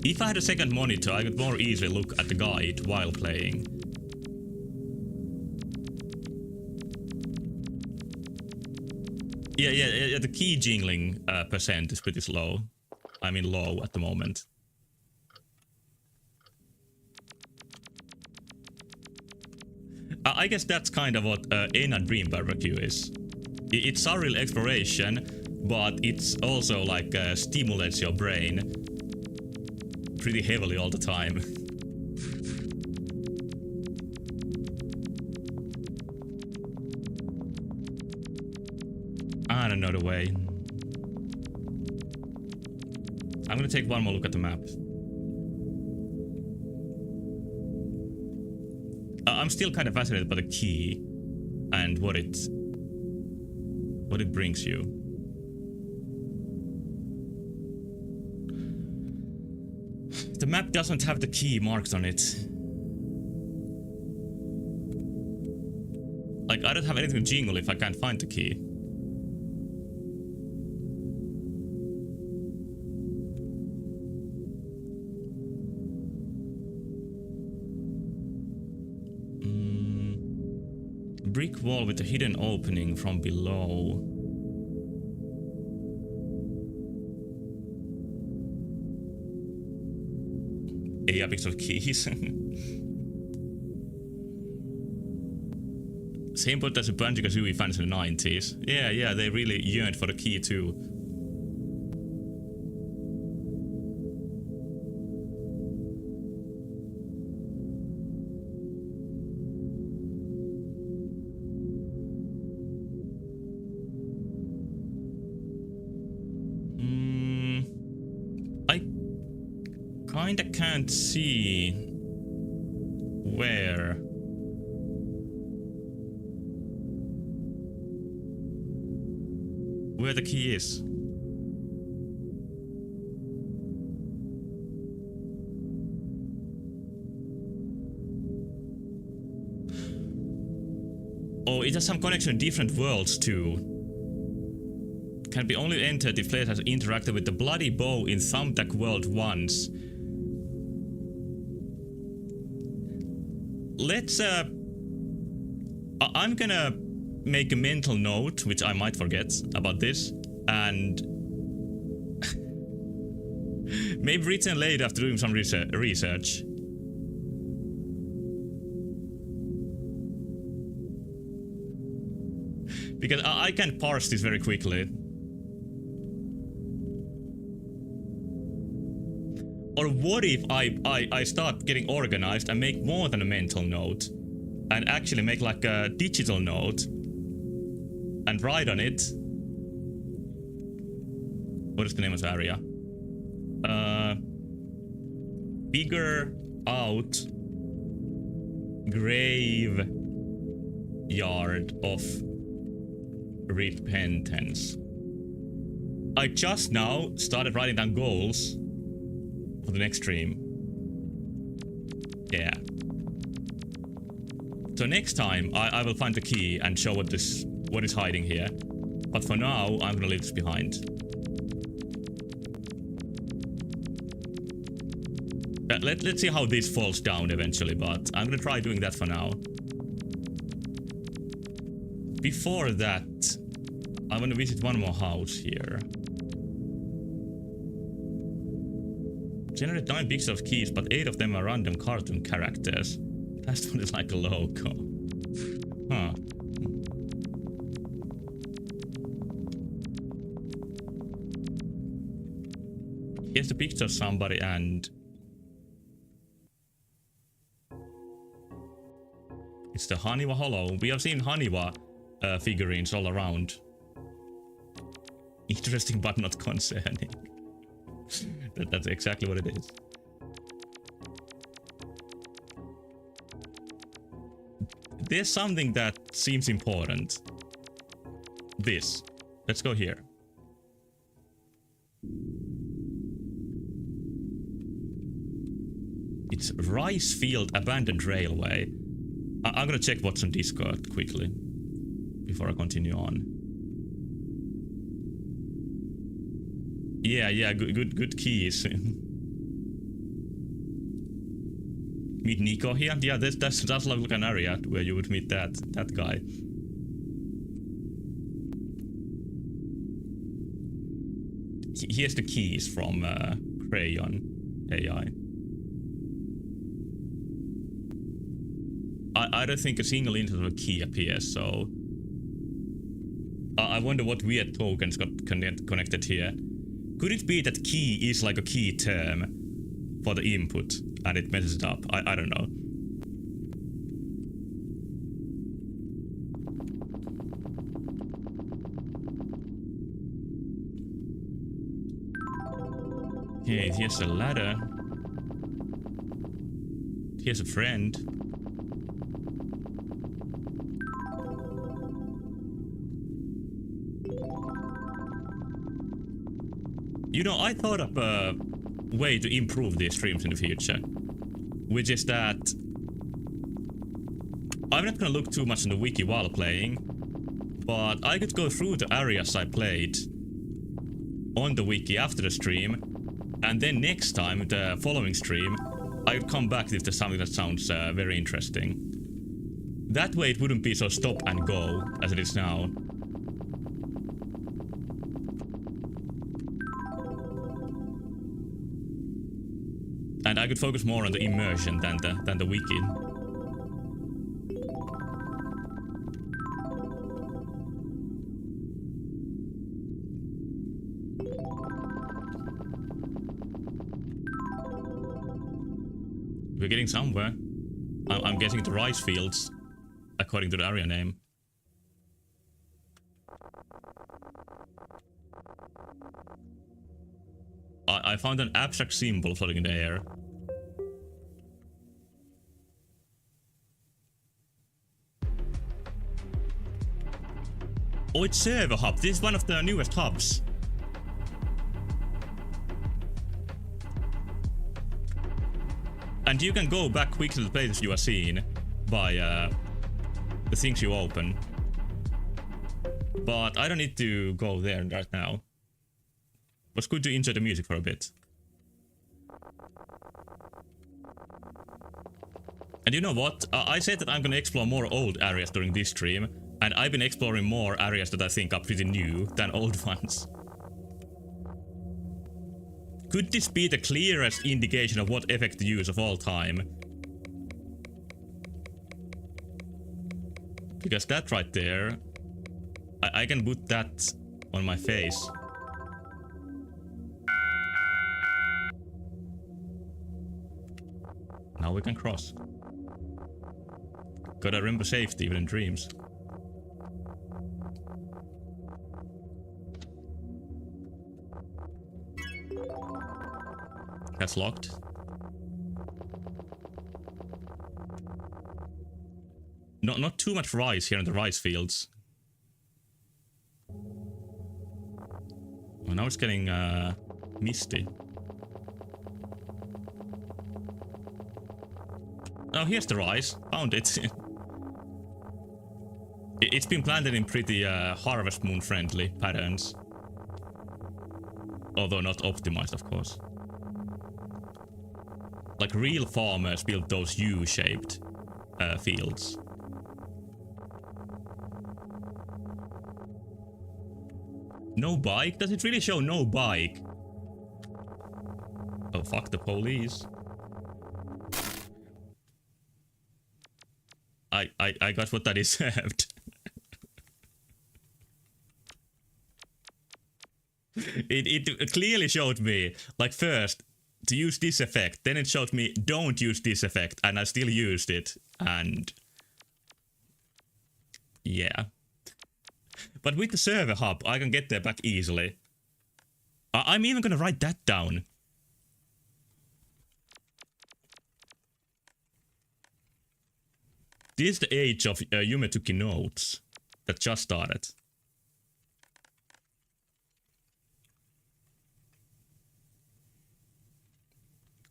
If I had a second monitor, I could more easily look at the guide while playing. Yeah, the key jingling percent is pretty slow. I mean low at the moment. I guess that's kind of what Ena Dream Barbecue is. It's surreal exploration, but it's also like stimulates your brain pretty heavily all the time. I don't know the way. I'm gonna take one more look at the map. I'm still kind of fascinated by the key and what it brings you. The map doesn't have the key marked on it. Like, I don't have anything to jingle if I can't find the key. Brick wall with a hidden opening from below. A piece of keys. Same point as the Banjo-Kazooie fans in the 90s. Yeah, they really yearned for the key too. I kinda can't see where. where the key is. Oh, it has some connection in different worlds too. Can be only entered if player has interacted with the bloody bow in Thumbtack World once. Let's I'm gonna make a mental note, which I might forget about this, and maybe return later after doing some research. Because I can't parse this very quickly. Or what if I start getting organized and make more than a mental note and actually make like a digital note and write on it. What is the name of the area? Figure out graveyard of repentance. I just now started writing down goals for the next stream. Yeah. So next time I will find the key and show what is hiding here. But for now I'm gonna leave this behind. Let's see how this falls down eventually, but I'm gonna try doing that for now. Before that, I want to visit one more house here. Generate 9 pixels of keys, but 8 of them are random cartoon characters. Last one is like a logo. Huh. Here's the picture of somebody and... it's the Haniwa Hollow. We have seen Haniwa figurines all around. Interesting but not concerning. That's exactly what it is. There's something that seems important. This. Let's go here. It's Rice Field Abandoned Railway. I'm gonna check what's on Discord quickly before I continue on. Yeah, good keys. Meet Nico here? Yeah, that's like an area where you would meet that guy. Here's the keys from Crayon AI. I don't think a single instance of a key appears, so... I wonder what weird tokens got connected here. Could it be that key is like a key term for the input and it messes it up? I don't know. Okay, here's a ladder. Here's a friend. You know, I thought of a way to improve these streams in the future, which is that I'm not gonna look too much in the wiki while playing, but I could go through the areas I played on the wiki after the stream, and then next time, the following stream, I would come back if there's something that sounds very interesting. That way it wouldn't be so stop and go as it is now. And I could focus more on the immersion than the wiki. We're getting somewhere. I'm guessing the rice fields, according to the area name. I found an abstract symbol floating in the air. Oh, it's server hub. This is one of the newest hubs. And you can go back quickly to the places you are seeing by the things you open. But I don't need to go there right now. It was good to enjoy the music for a bit. And you know what? I said that I'm gonna explore more old areas during this stream, and I've been exploring more areas that I think are pretty new than old ones. Could this be the clearest indication of what effect to use of all time? Because that right there, I can put that on my face. Now we can cross. Gotta remember safety even in dreams. That's locked. Not too much rice here in the rice fields. Oh, now it's getting misty. Oh, here's the rice. Found it. It's been planted in pretty Harvest Moon friendly patterns. Although not optimized, of course. Like real farmers build those U-shaped fields. No bike? Does it really show no bike? Oh, fuck the police. I got what I deserved. It clearly showed me, like, first to use this effect, then it showed me don't use this effect, and I still used it, and yeah. But with the server hub, I can get there back easily. I'm even gonna write that down. This is the age of Yume took notes that just started.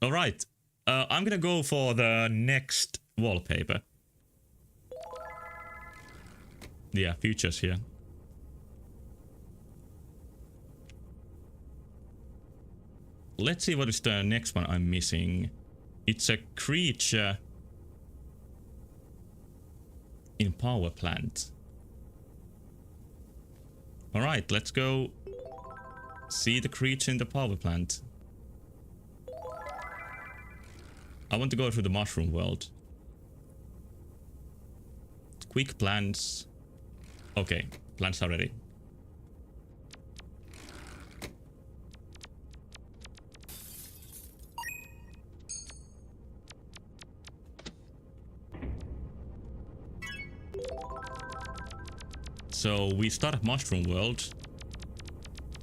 Alright, I'm gonna go for the next wallpaper. Yeah, futures here. Let's see what is the next one I'm missing. It's a creature in power plant. Alright, let's go see the creature in the power plant. I want to go through the mushroom world. Quick plants. Okay, plants are ready. So we start at mushroom world,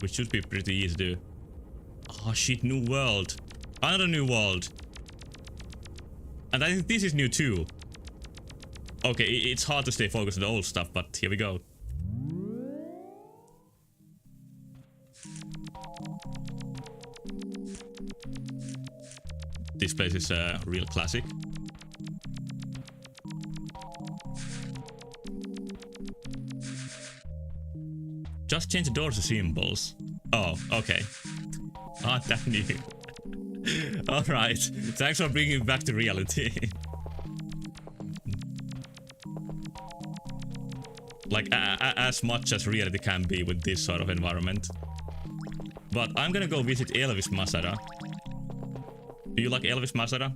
which should be pretty easy to do. Oh shit, new world. Another new world. And I think this is new too. Okay, it's hard to stay focused on the old stuff, but here we go. This place is a real classic. Just change the doors to symbols. Oh, okay. Aren't that new? Alright, thanks for bringing me back to reality. Like, as much as reality can be with this sort of environment. But I'm gonna go visit Elvis Masada. Do you like Elvis Masada?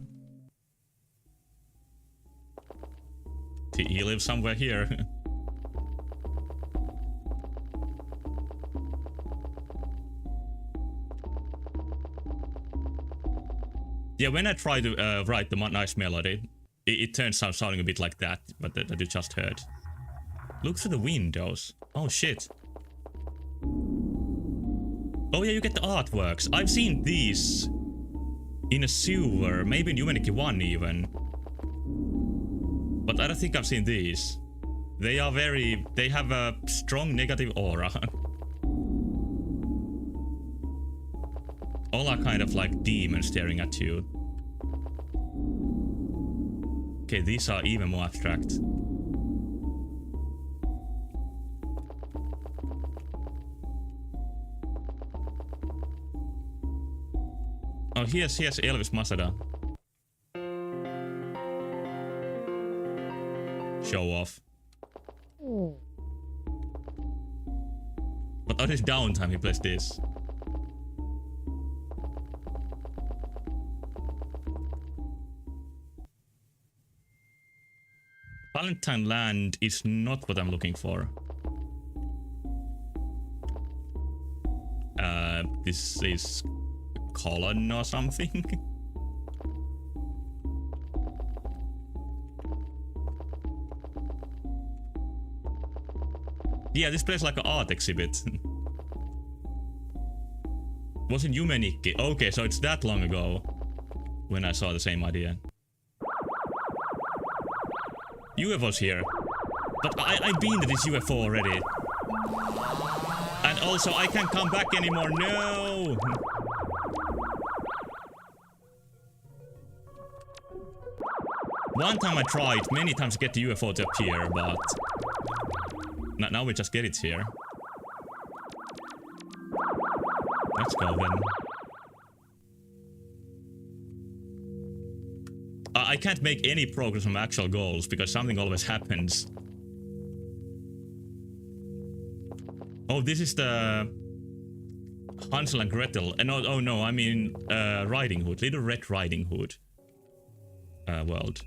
He lives somewhere here. Yeah, when I try to write the nice melody, it turns out sounding a bit like that, but that you just heard. Look through the windows. Oh shit. Oh yeah, you get the artworks. I've seen these in a sewer, maybe in Yume 1 even. But I don't think I've seen these. They are very... They have a strong negative aura. All are kind of like demons staring at you. Okay, these are even more abstract. Oh, here's Elvis Masada. Show off. But on his downtime he plays this. Valentine Land is not what I'm looking for. This is Colon or something. Yeah, this plays like an art exhibit. Was in Yume Nikki. Okay, so it's that long ago when I saw the same idea. UFO's here. But I've been to this UFO already. And also, I can't come back anymore. No! One time I tried many times to get the UFO to appear, but... Now we just get it here. Let's go then. I can't make any progress on my actual goals because something always happens. Oh, this is the Hansel and Gretel. Oh no, I mean Riding Hood, Little Red Riding Hood world.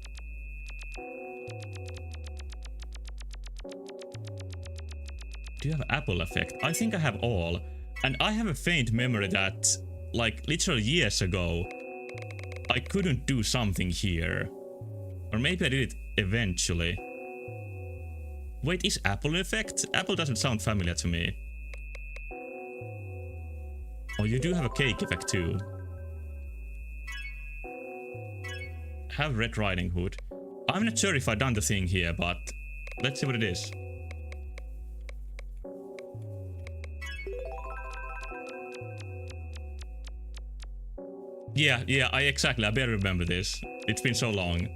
Do you have Apple effect? I think I have all, and I have a faint memory that, like, literally years ago, I couldn't do something here, or maybe I did it eventually. Wait, is Apple an effect? Apple doesn't sound familiar to me. Oh, you do have a cake effect too. Have Red Riding Hood. I'm not sure if I've done the thing here, but let's see what it is. Yeah, I better remember this. It's been so long.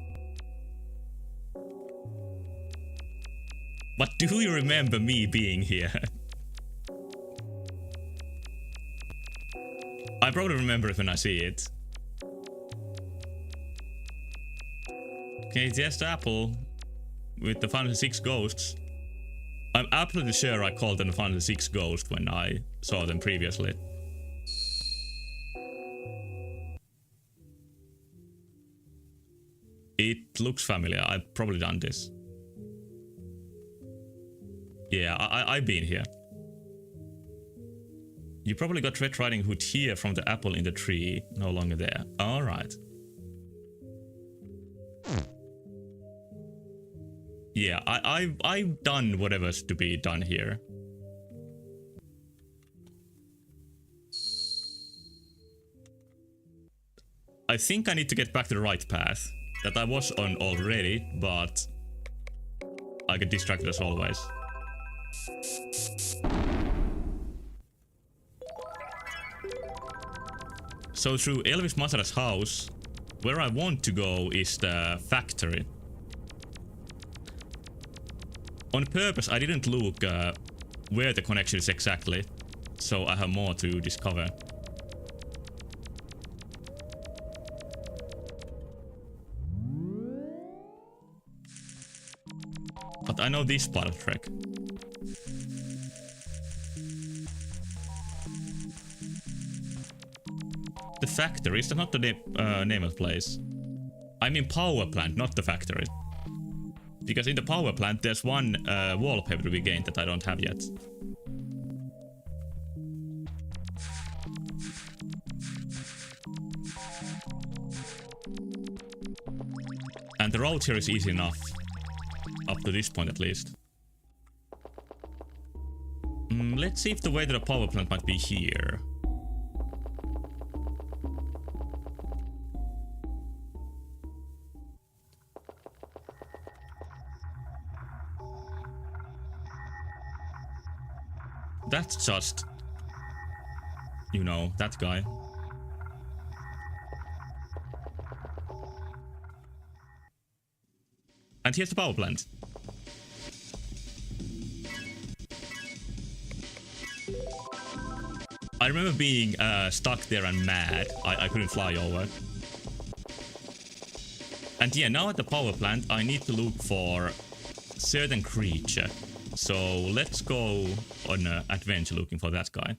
But do you remember me being here? I probably remember it when I see it. Okay, just Apple with the Final 6 ghosts. I'm absolutely sure I called them the Final 6 ghosts when I saw them previously. It looks familiar. I've probably done this. Yeah, I've been here. You probably got Red Riding Hood here from the apple in the tree. No longer there. Alright. Yeah, I've done whatever's to be done here. I think I need to get back to the right path that I was on already, but I get distracted as always. So through Elvis Masada's house, where I want to go is the factory. On purpose, I didn't look where the connection is exactly, so I have more to discover. But I know this part of the trek. The factory, is that not the name of the place? I mean power plant, not the factory. Because in the power plant there's one wallpaper to be gained that I don't have yet. And the road here is easy enough. Up to this point at least. Let's see if the way to the power plant might be here. That's just... You know, that guy. And here's the power plant. I remember being stuck there and mad. I couldn't fly over. And yeah, now at the power plant, I need to look for certain creature. So let's go on an adventure looking for that guy.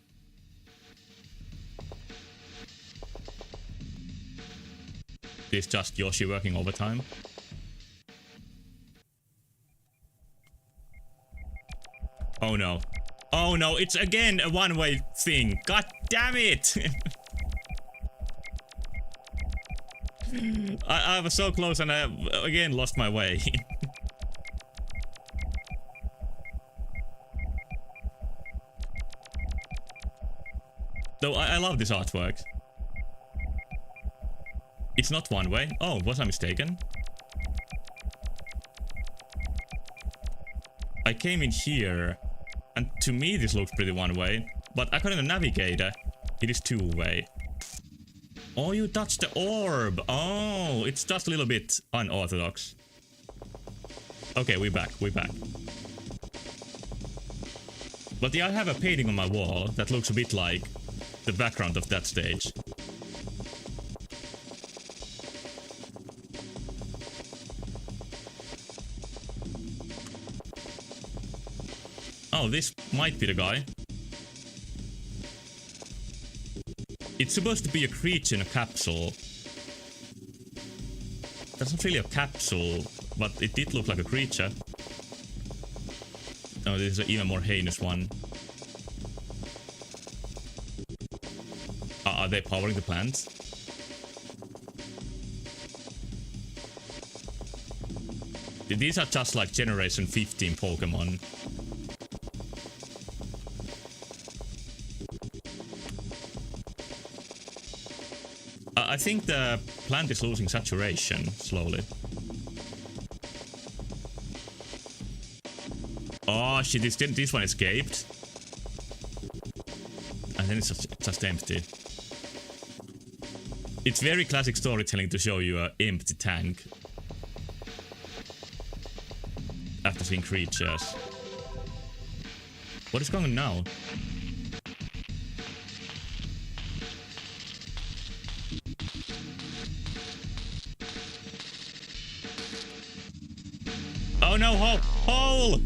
This is just Yoshi working overtime. Oh no. Oh no, it's again a one-way thing. God damn it! I was so close and I again lost my way. Though I love this artwork. It's not one way. Oh, was I mistaken? I came in here, and to me this looks pretty one way, but according to the navigator, it is two way. Oh, you touched the orb! Oh, it's just a little bit unorthodox. Okay, we're back, we're back. But yeah, I have a painting on my wall that looks a bit like the background of that stage. Oh, this might be the guy. It's supposed to be a creature in a capsule. That's not really a capsule, but it did look like a creature. Oh, this is an even more heinous one. Are they powering the plants? These are just like Generation 15 Pokemon. I think the plant is losing saturation slowly. Oh shit, this one escaped. And then it's just empty. It's very classic storytelling to show you an empty tank after seeing creatures. What is going on now? Oh no, hole!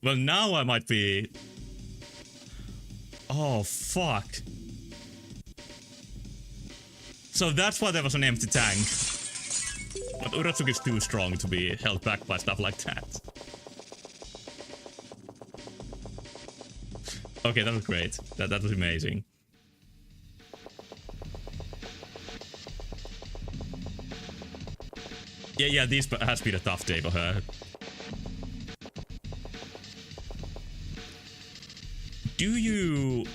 Well, now I might be... Oh, fuck. So that's why there was an empty tank. But Uratsuki is too strong to be held back by stuff like that. Okay, that was great. That was amazing. Yeah, this has been a tough day for her. Do you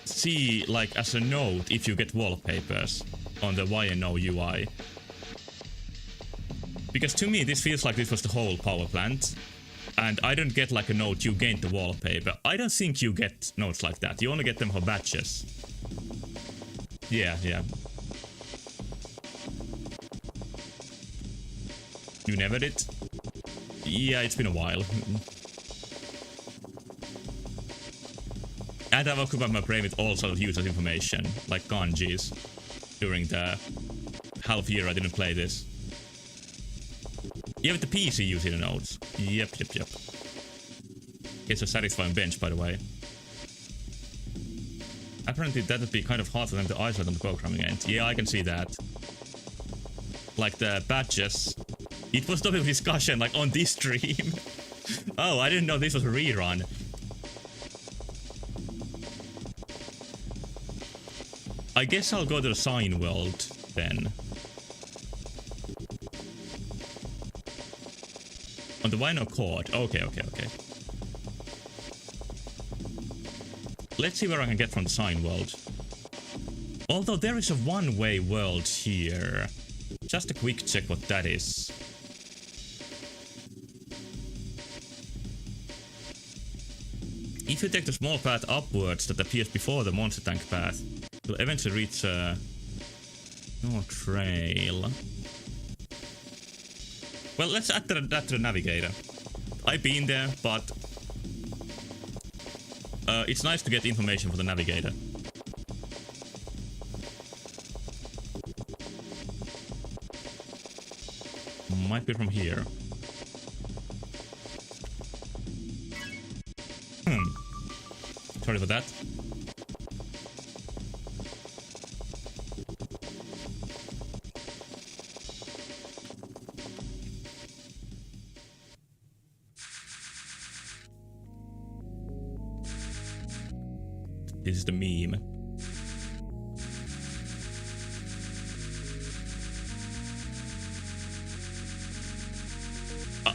see, like, as a note, if you get wallpapers on the YNO UI? Because to me, this feels like this was the whole power plant. And I don't get, like, a note, you gained the wallpaper. I don't think you get notes like that. You only get them for badges. Yeah. You never did? Yeah, it's been a while. And I've occupied my brain with all sorts of useless information, like kanjis, during the half year I didn't play this. Yeah, with the PC you see the notes. Yep. It's a satisfying bench, by the way. Apparently that would be kind of hard for them to isolate on the programming end. Yeah, I can see that. Like the badges. It was topic of discussion, like, on this stream. Oh, I didn't know this was a rerun. I guess I'll go to the sign world, then. On the Wino Court. Okay. Let's see where I can get from the sign world. Although there is a one-way world here. Just a quick check what that is. if you take the small path upwards that appears before the monster tank path, you'll eventually reach no trail. Well, let's add that to the navigator. I've been there, but it's nice to get information for the navigator. Might be from here. Sorry for that. This is the meme.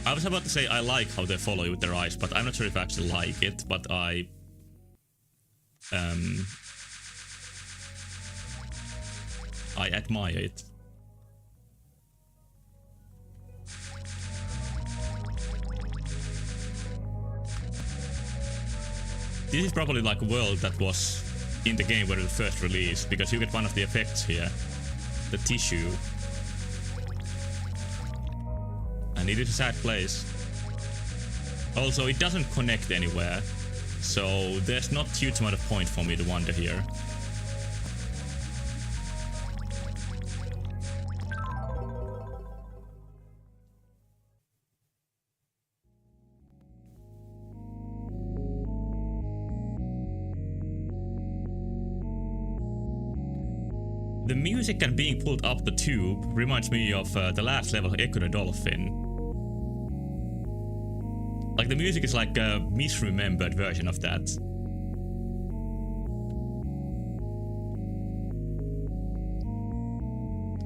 I was about to say I like how they follow you with their eyes, but I'm not sure if I actually like it, but I admire it. This is probably like a world that was in the game when it was first released, because you get one of the effects here, the tissue. And it is a sad place. Also, it doesn't connect anywhere, so there's not a huge amount of point for me to wander here. The music and being pulled up the tube reminds me of the last level, Echo the Dolphin. Like, the music is like a misremembered version of that.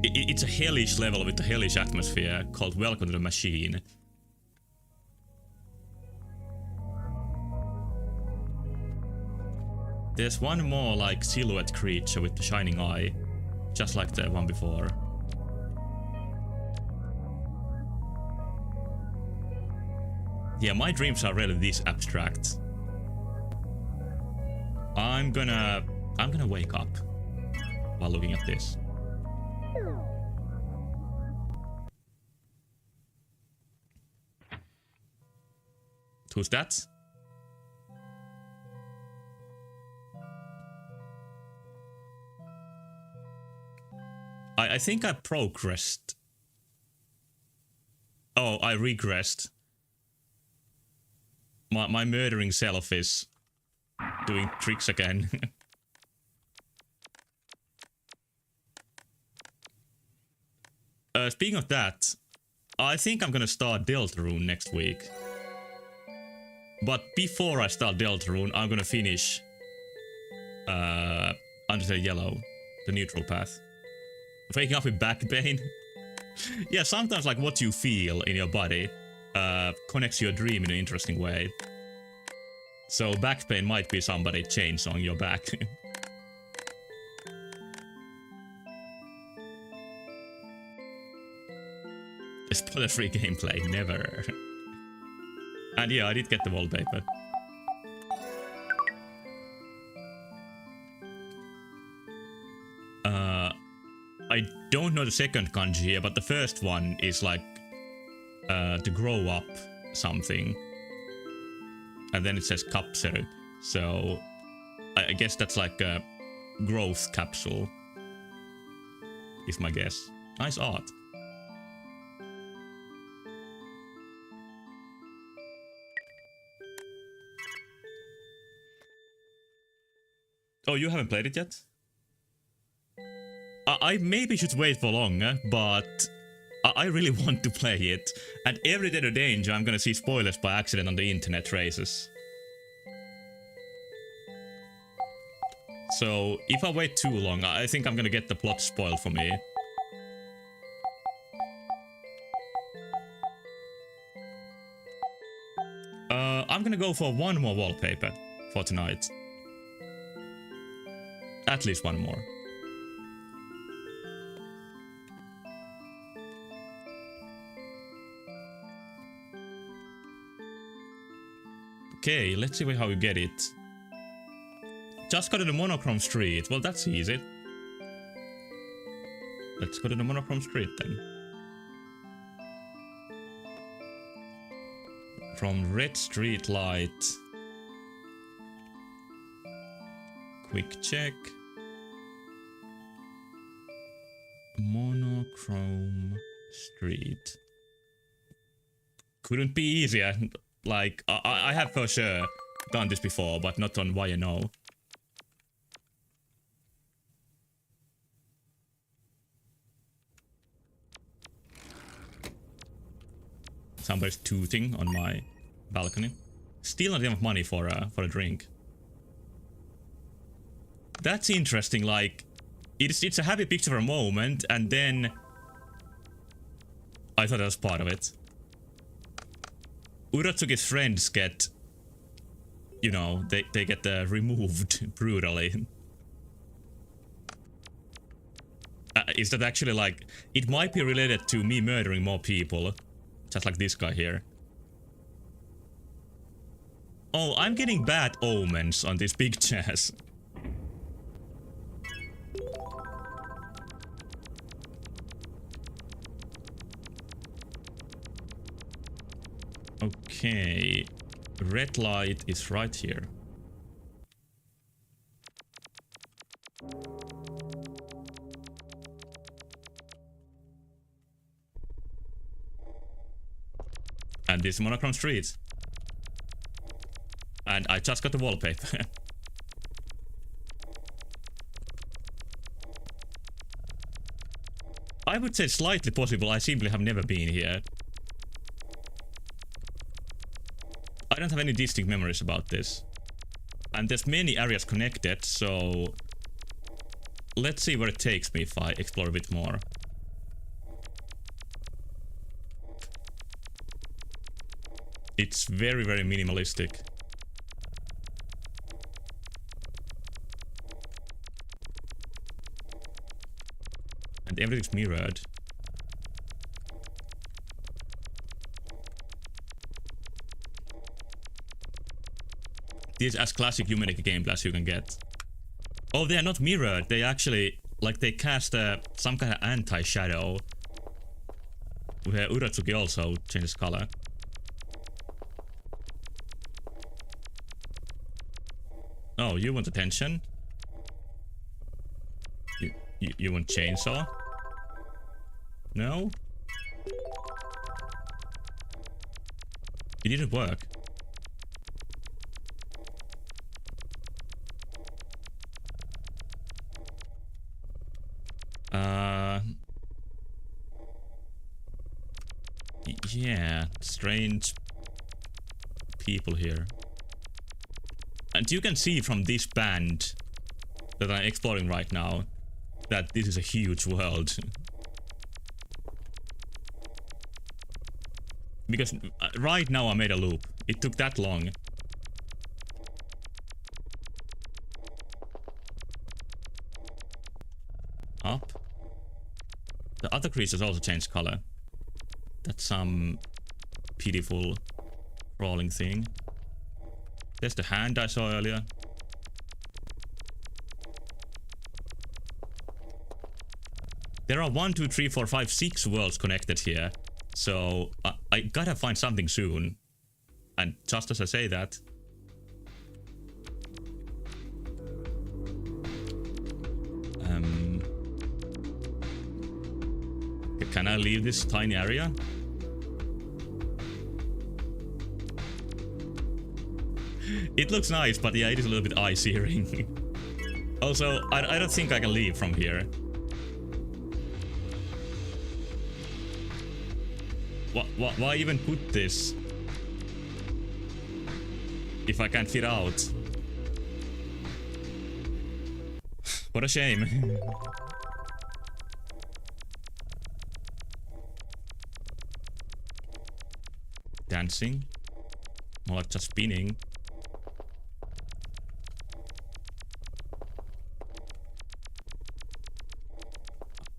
It's a hellish level with a hellish atmosphere called Welcome to the Machine. There's one more like silhouette creature with the shining eye, just like the one before. Yeah, my dreams are really this abstract. I'm gonna wake up while looking at this. Who's that? I think I progressed. Oh, I regressed. My murdering self is doing tricks again. Speaking of that, I think I'm gonna start Deltarune next week. But before I start Deltarune, I'm gonna finish Undertale Yellow, the neutral path. Waking up with back pain. Yeah, sometimes like what you feel in your body connects your dream in an interesting way. So back pain might be somebody chainsawing your back. Spoiler-free gameplay, never. And yeah, I did get the wallpaper. I don't know the second kanji here, but the first one is like to grow up something. And then it says kapsel. So I guess that's like a growth capsule, is my guess. Nice art. Oh, you haven't played it yet? I maybe should wait for longer, but I really want to play it. And every day to danger, I'm gonna see spoilers by accident on the internet races. So if I wait too long, I think I'm gonna get the plot spoiled for me. I'm gonna go for one more wallpaper for tonight. At least one more. Okay, let's see how you get it. Just go to the monochrome street. Well, that's easy. Let's go to the monochrome street then. From red street light. Quick check. Monochrome street. Couldn't be easier. Like, I have for sure done this before, but not on YNO. Somebody's tooting on my balcony. Still not enough money for a drink. That's interesting, like, it's a happy picture for a moment, and then I thought that was part of it. Uratsuki's friends get, you know, they get removed brutally. Is that actually like, it might be related to me murdering more people, just like this guy here. Oh, I'm getting bad omens on these pictures. Okay, red light is right here. And this monochrome street. And I just got the wallpaper. I would say slightly possible, I simply have never been here. I don't have any distinct memories about this. And there's many areas connected, so let's see where it takes me if I explore a bit more. It's very, very minimalistic. And everything's mirrored. This is as classic Yume gameplay as you can get. Oh, they are not mirrored. They actually, like, they cast some kind of anti-shadow. Where Uratsuki also changes color. Oh, you want attention? You want chainsaw? No? It didn't work. Yeah, strange people here. And you can see from this band that I'm exploring right now that this is a huge world. Because right now I made a loop. It took that long. Up. The other creatures also changed color. That's some pitiful crawling thing. There's the hand I saw earlier. There are 1, 2, 3, 4, 5, 6 worlds connected here. So I gotta find something soon. And just as I say that, can I leave this tiny area? It looks nice, but yeah, it is a little bit eye-searing. Also, I don't think I can leave from here. Why even put this if I can't fit out? What a shame. Dancing? More like just spinning.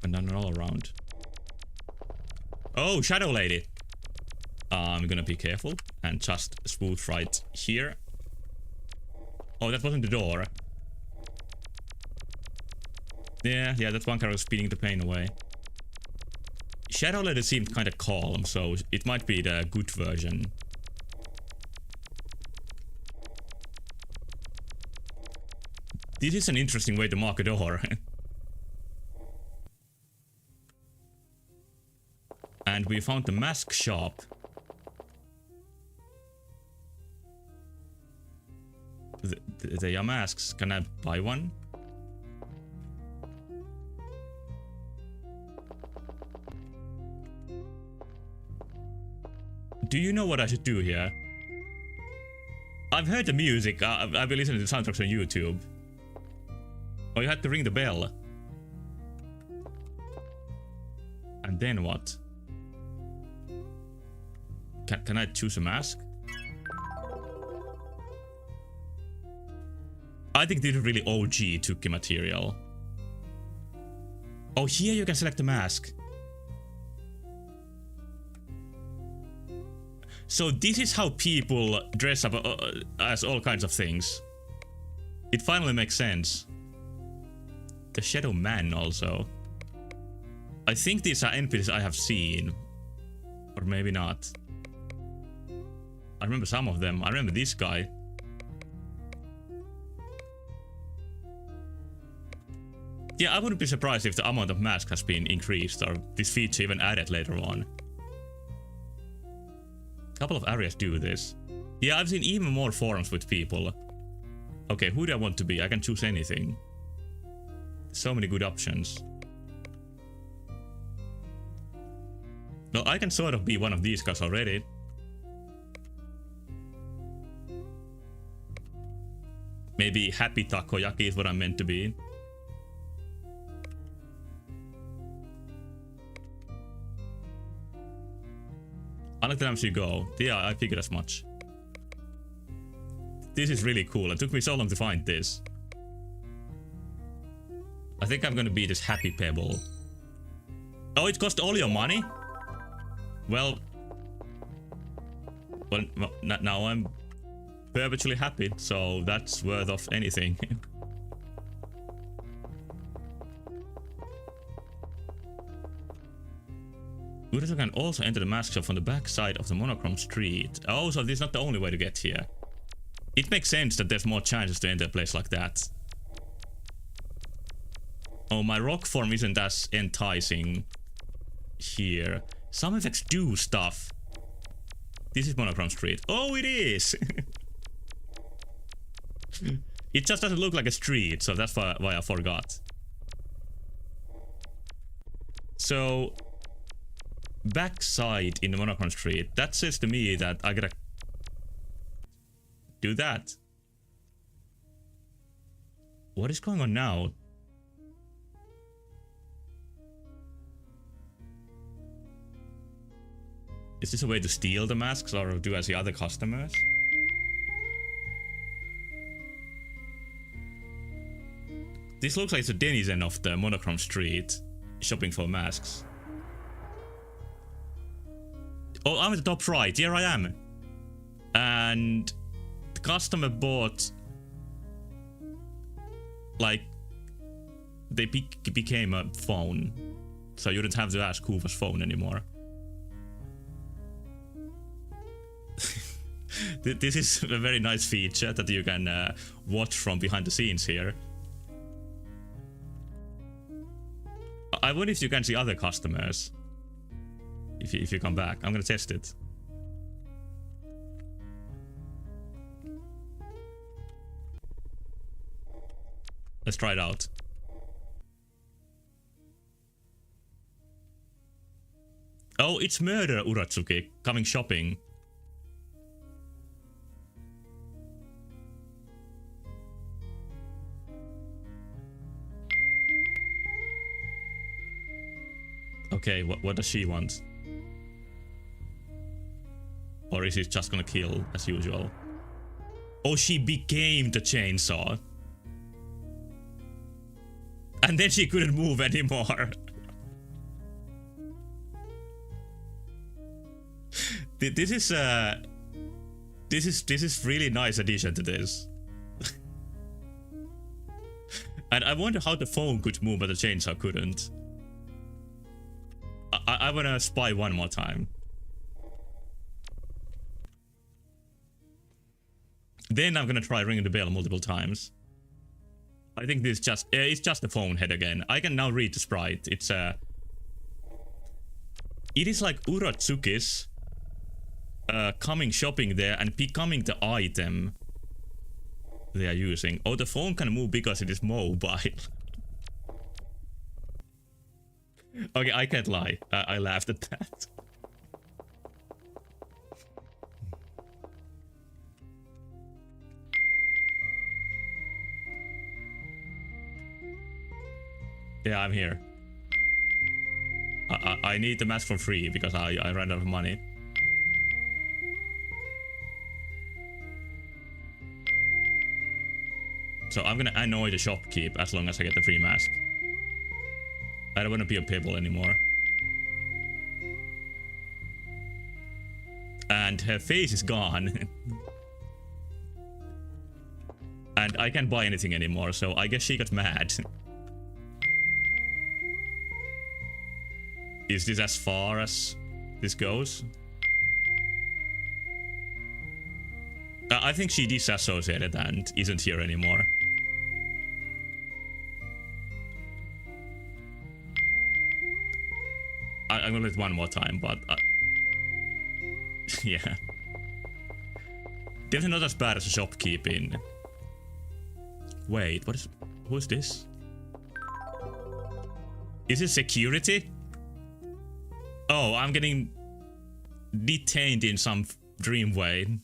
And then all around. Oh, Shadow Lady. I'm gonna be careful and just smooth right here. Oh, that wasn't the door. Yeah, that's one character speeding the pain away. Shadow Lady seemed kind of calm, so it might be the good version. This is an interesting way to mark a door. And we found the mask shop. They are masks. Can I buy one? Do you know what I should do here? I've heard the music. I've been listening to the soundtracks on YouTube. Oh, you had to ring the bell. And then what? Can I choose a mask? I think this is really OG Tuki material. Oh, here you can select a mask. So this is how people dress up as all kinds of things. It finally makes sense. The Shadow Man also. I think these are NPCs I have seen. Or maybe not. I remember some of them. I remember this guy. Yeah, I wouldn't be surprised if the amount of masks has been increased or this feature even added later on. A couple of areas do this. Yeah, I've seen even more forums with people. Okay, who do I want to be? I can choose anything. So many good options. Well, I can sort of be one of these guys already. Maybe Happy Takoyaki is what I'm meant to be. I like the times you go. Yeah, I figured as much. This is really cool. It took me so long to find this. I think I'm gonna be this Happy Pebble. Oh, it cost all your money? Well, now I'm perpetually happy, so that's worth of anything. Users can also enter the mask shop from the back side of the monochrome street. Oh, so this is not the only way to get here. It makes sense that there's more chances to enter a place like that. Oh, my rock form isn't as enticing here. Some effects do stuff. This is monochrome street. Oh, it is! It just doesn't look like a street, so that's why I forgot. So, backside in the monochrome street, that says to me that I gotta do that. What is going on now? Is this a way to steal the masks, or do I see other customers? This looks like it's a denizen of the monochrome street, shopping for masks. Oh, I'm at the top right. Here I am. And the customer bought, like, they became a phone, so you didn't have to ask who was phone anymore. This is a very nice feature that you can watch from behind the scenes here. I wonder if you can see other customers if you come back. I'm gonna test it. Let's try it out. Oh, it's Murder Uratsuki coming shopping. Okay, what does she want? Or is it just gonna kill as usual? Oh, she became the chainsaw. And then she couldn't move anymore. This is really nice addition to this. And I wonder how the phone could move but the chainsaw couldn't. I wanna spy one more time. Then I'm gonna try ringing the bell multiple times. I think this just it's just the phone head again. I can now read the sprite. It's it is like Uratsuki's coming shopping there and becoming the item they are using. Oh, the phone can move because it is mobile. Okay, I can't lie. I laughed at that. Yeah, I'm here. I need the mask for free because I ran out of money. So I'm gonna annoy the shopkeep as long as I get the free mask. I don't want to be a pebble anymore. And her face is gone. And I can't buy anything anymore, so I guess she got mad. Is this as far as this goes? I think she disassociated and isn't here anymore. I'm gonna let it one more time, but yeah. Definitely not as bad as a shopkeeping. Wait, who is this? Is it security? Oh, I'm getting detained in some dream way.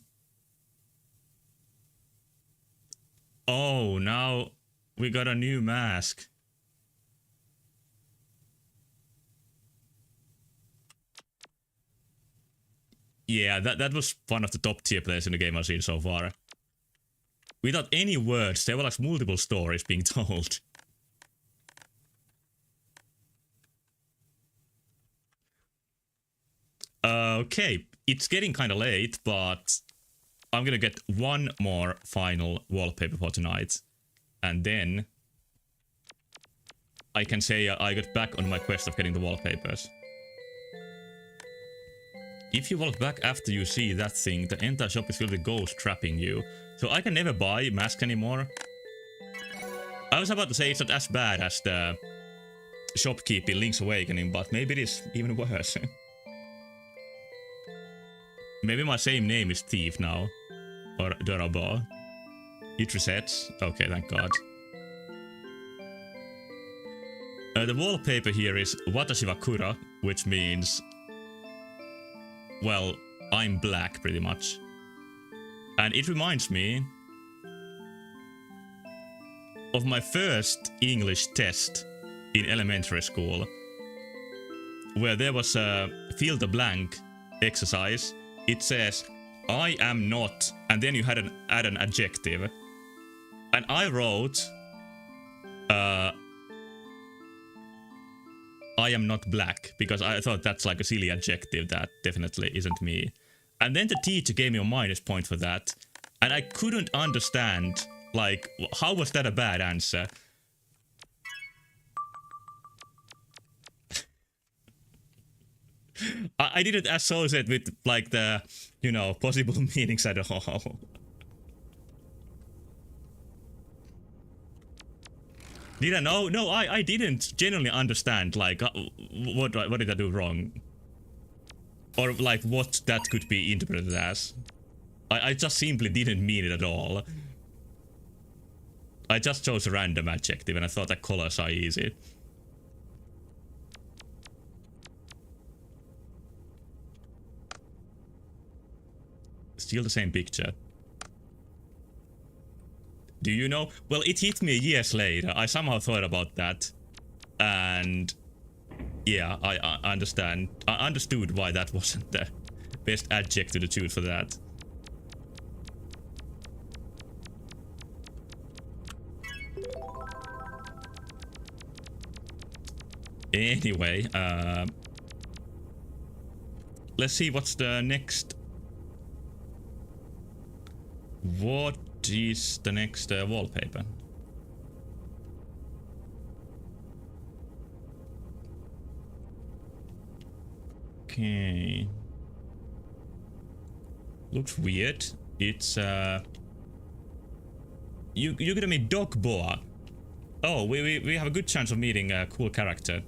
Oh, now we got a new mask. Yeah, that was one of the top tier plays in the game I've seen so far. Without any words, there were like multiple stories being told. Okay, it's getting kind of late, but I'm gonna get one more final wallpaper for tonight. And then I can say I got back on my quest of getting the wallpapers. If you walk back after you see that thing, the entire shop is filled with ghosts trapping you. So I can never buy masks anymore. I was about to say it's not as bad as the shopkeep in Link's Awakening, but maybe it is even worse. Maybe my same name is Thief now. Or Durabo. It resets. Okay, thank God. The wallpaper here is Watashi wa Kura, which means... well, I'm black, pretty much. And it reminds me of my first English test in elementary school, where there was a fill the blank exercise. It says, I am not, and then you had add an adjective. And I wrote, I am not black, because I thought that's like a silly adjective that definitely isn't me. And then the teacher gave me a minus point for that, and I couldn't understand, like, how was that a bad answer? I didn't associate with, like, the, you know, possible meanings at all. Did I know? No, I didn't genuinely understand, like, what did I do wrong? Or, like, what that could be interpreted as. I just simply didn't mean it at all. I just chose a random adjective and I thought that colors are easy. Still the same picture. Do you know? Well, it hit me years later. I somehow thought about that. And... yeah, I understand. I understood why that wasn't the best adjective to choose for that. Anyway, let's see what's the next. What is the next wallpaper? Okay. Looks weird. It's you're gonna meet Dog Boa. Oh, we have a good chance of meeting a cool character.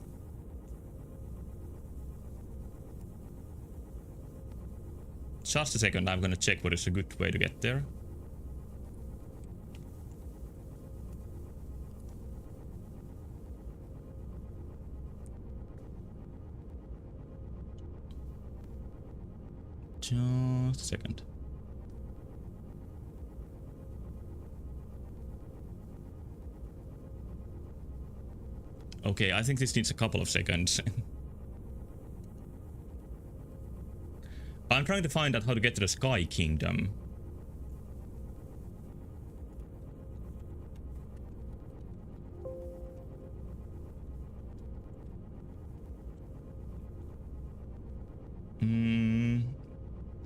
Just a second, I'm gonna check what is a good way to get there. Just a second. Okay, I think this needs a couple of seconds. I'm trying to find out how to get to the Sky Kingdom.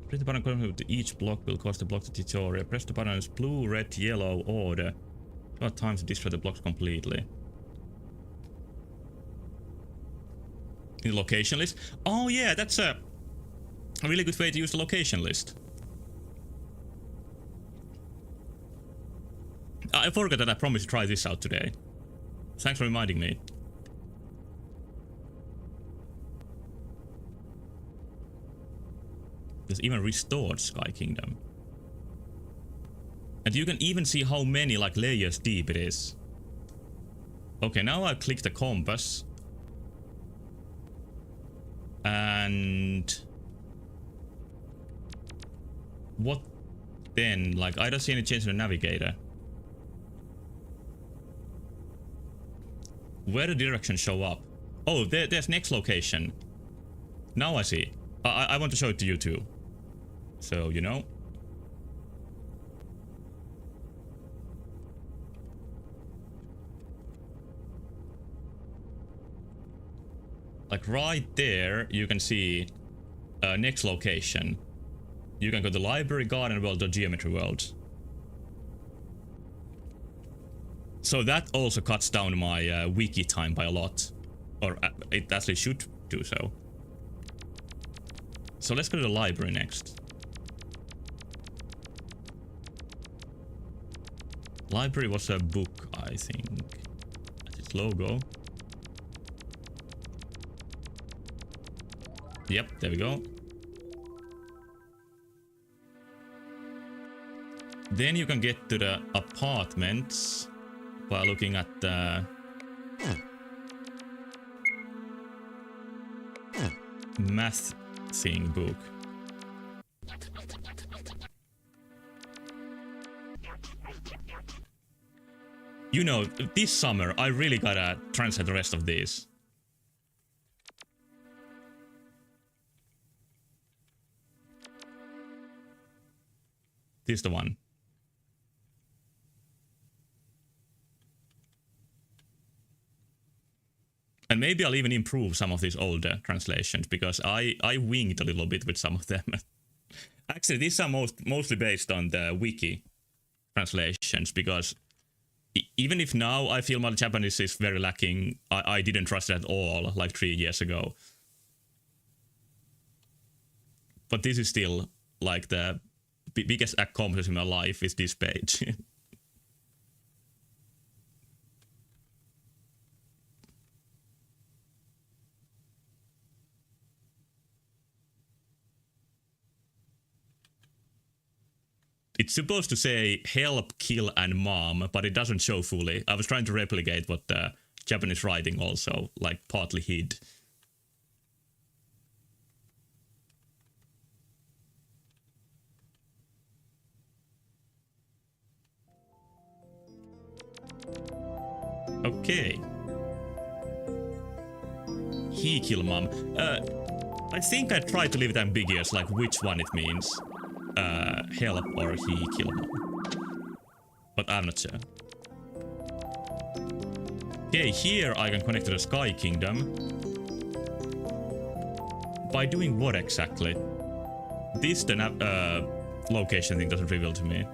Press the button corresponding to each block will cause the block to tutorial. Press the buttons blue, red, yellow order. What time to destroy the blocks completely? In the location list? Oh yeah, that's a really good way to use the location list. I forgot that I promised to try this out today. Thanks for reminding me. There's even restored Sky Kingdom. And you can even see how many like layers deep it is. Okay, now I click the compass. And what then? Like, I don't see any change in the navigator. Where the directions show up? Oh, there's next location. Now I see. I want to show it to you too. So, you know. Like right there, you can see next location. You can go to library, garden world, or geometry world. So that also cuts down my wiki time by a lot. Or it actually should do so. So let's go to the library next. Library was a book, I think. That's its logo. Yep, there we go. Then you can get to the apartments by looking at the math thing book. You know, this summer I really gotta translate the rest of these. This is the one. And maybe I'll even improve some of these older translations, because I winged a little bit with some of them. Actually, these are mostly based on the wiki translations, because even if now I feel my Japanese is very lacking, I didn't trust it at all like 3 years ago. But this is still like the biggest accomplishment in my life is this page. It's supposed to say help, kill, and mom, but it doesn't show fully. I was trying to replicate what the Japanese writing also, like, partly hid. Okay. He kill mom. I think I tried to leave it ambiguous, like which one it means. Help or he kill mom. But I'm not sure. Okay, here I can connect to the Sky Kingdom. By doing what exactly? This the location thing doesn't reveal to me.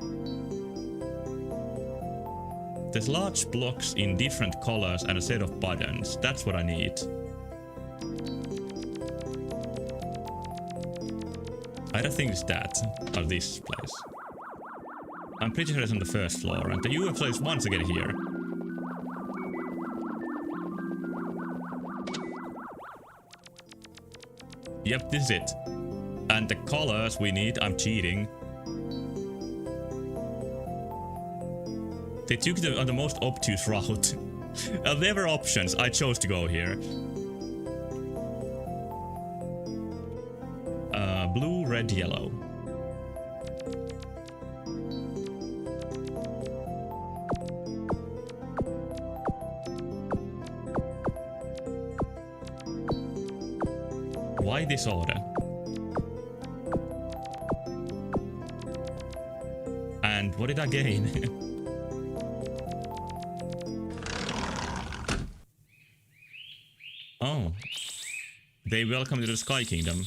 There's large blocks in different colors and a set of buttons. That's what I need. I don't think it's that, or this place. I'm pretty sure it's on the first floor, and the UFO is once again here. Yep, this is it. And the colors we need, I'm cheating. They took it on the most obtuse route. There were options, I chose to go here. Blue, red, yellow. Why this order? And what did I gain? Oh. They welcome to the Sky Kingdom.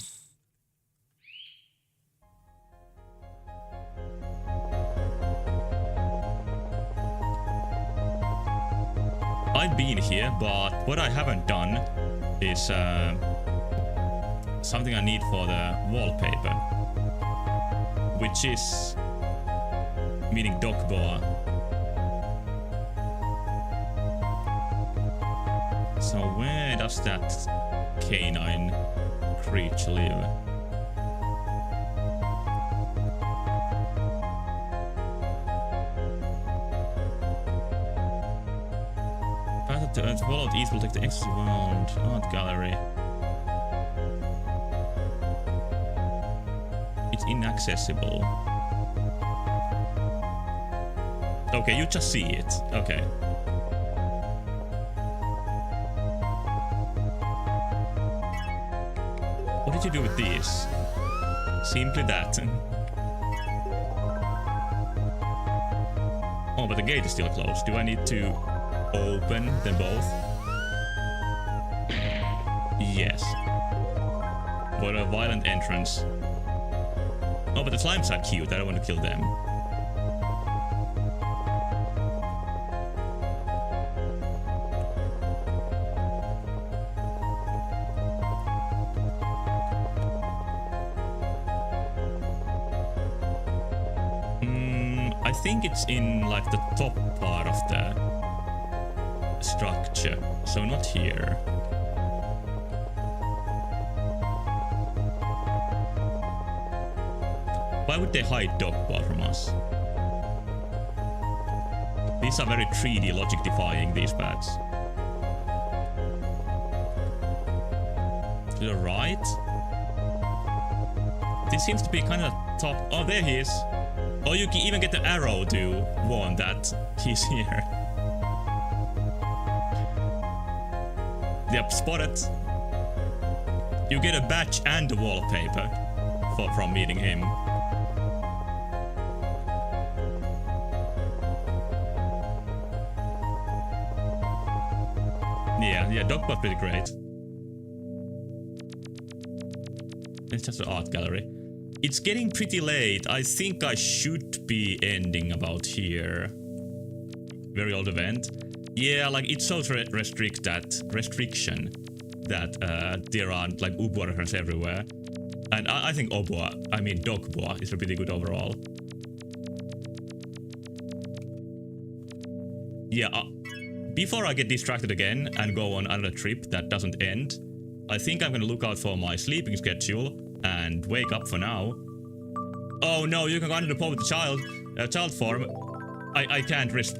I've been here, but what I haven't done is something I need for the wallpaper, which is meaning Doc Boa. So where does that canine creature live? To follow the east will take the exit world art gallery. It's inaccessible. Okay, you just see it. Okay. What did you do with these? Simply that. Oh, but the gate is still closed. Do I need to open them both? Yes. What a violent entrance. Oh, but the slimes are cute. I don't want to kill them. I think it's in like the top part of the structure, so not here. Why would they hide Dogpa from us? These are very 3D logic defying, these bats. To the right? This seems to be kind of top. Oh, there he is. Oh, you can even get the arrow to warn that he's here. Yep, spotted. You get a badge and a wallpaper from meeting him. Yeah, Doc was pretty great. It's just an art gallery. It's getting pretty late. I think I should be ending about here. Very old event. Yeah, like it shows restriction that there are like Ubwa references everywhere. And I think Dogboa is pretty good overall. Yeah, before I get distracted again and go on another trip that doesn't end, I think I'm gonna look out for my sleeping schedule and wake up for now. Oh no, you can go under the pole with the child form. I can't resist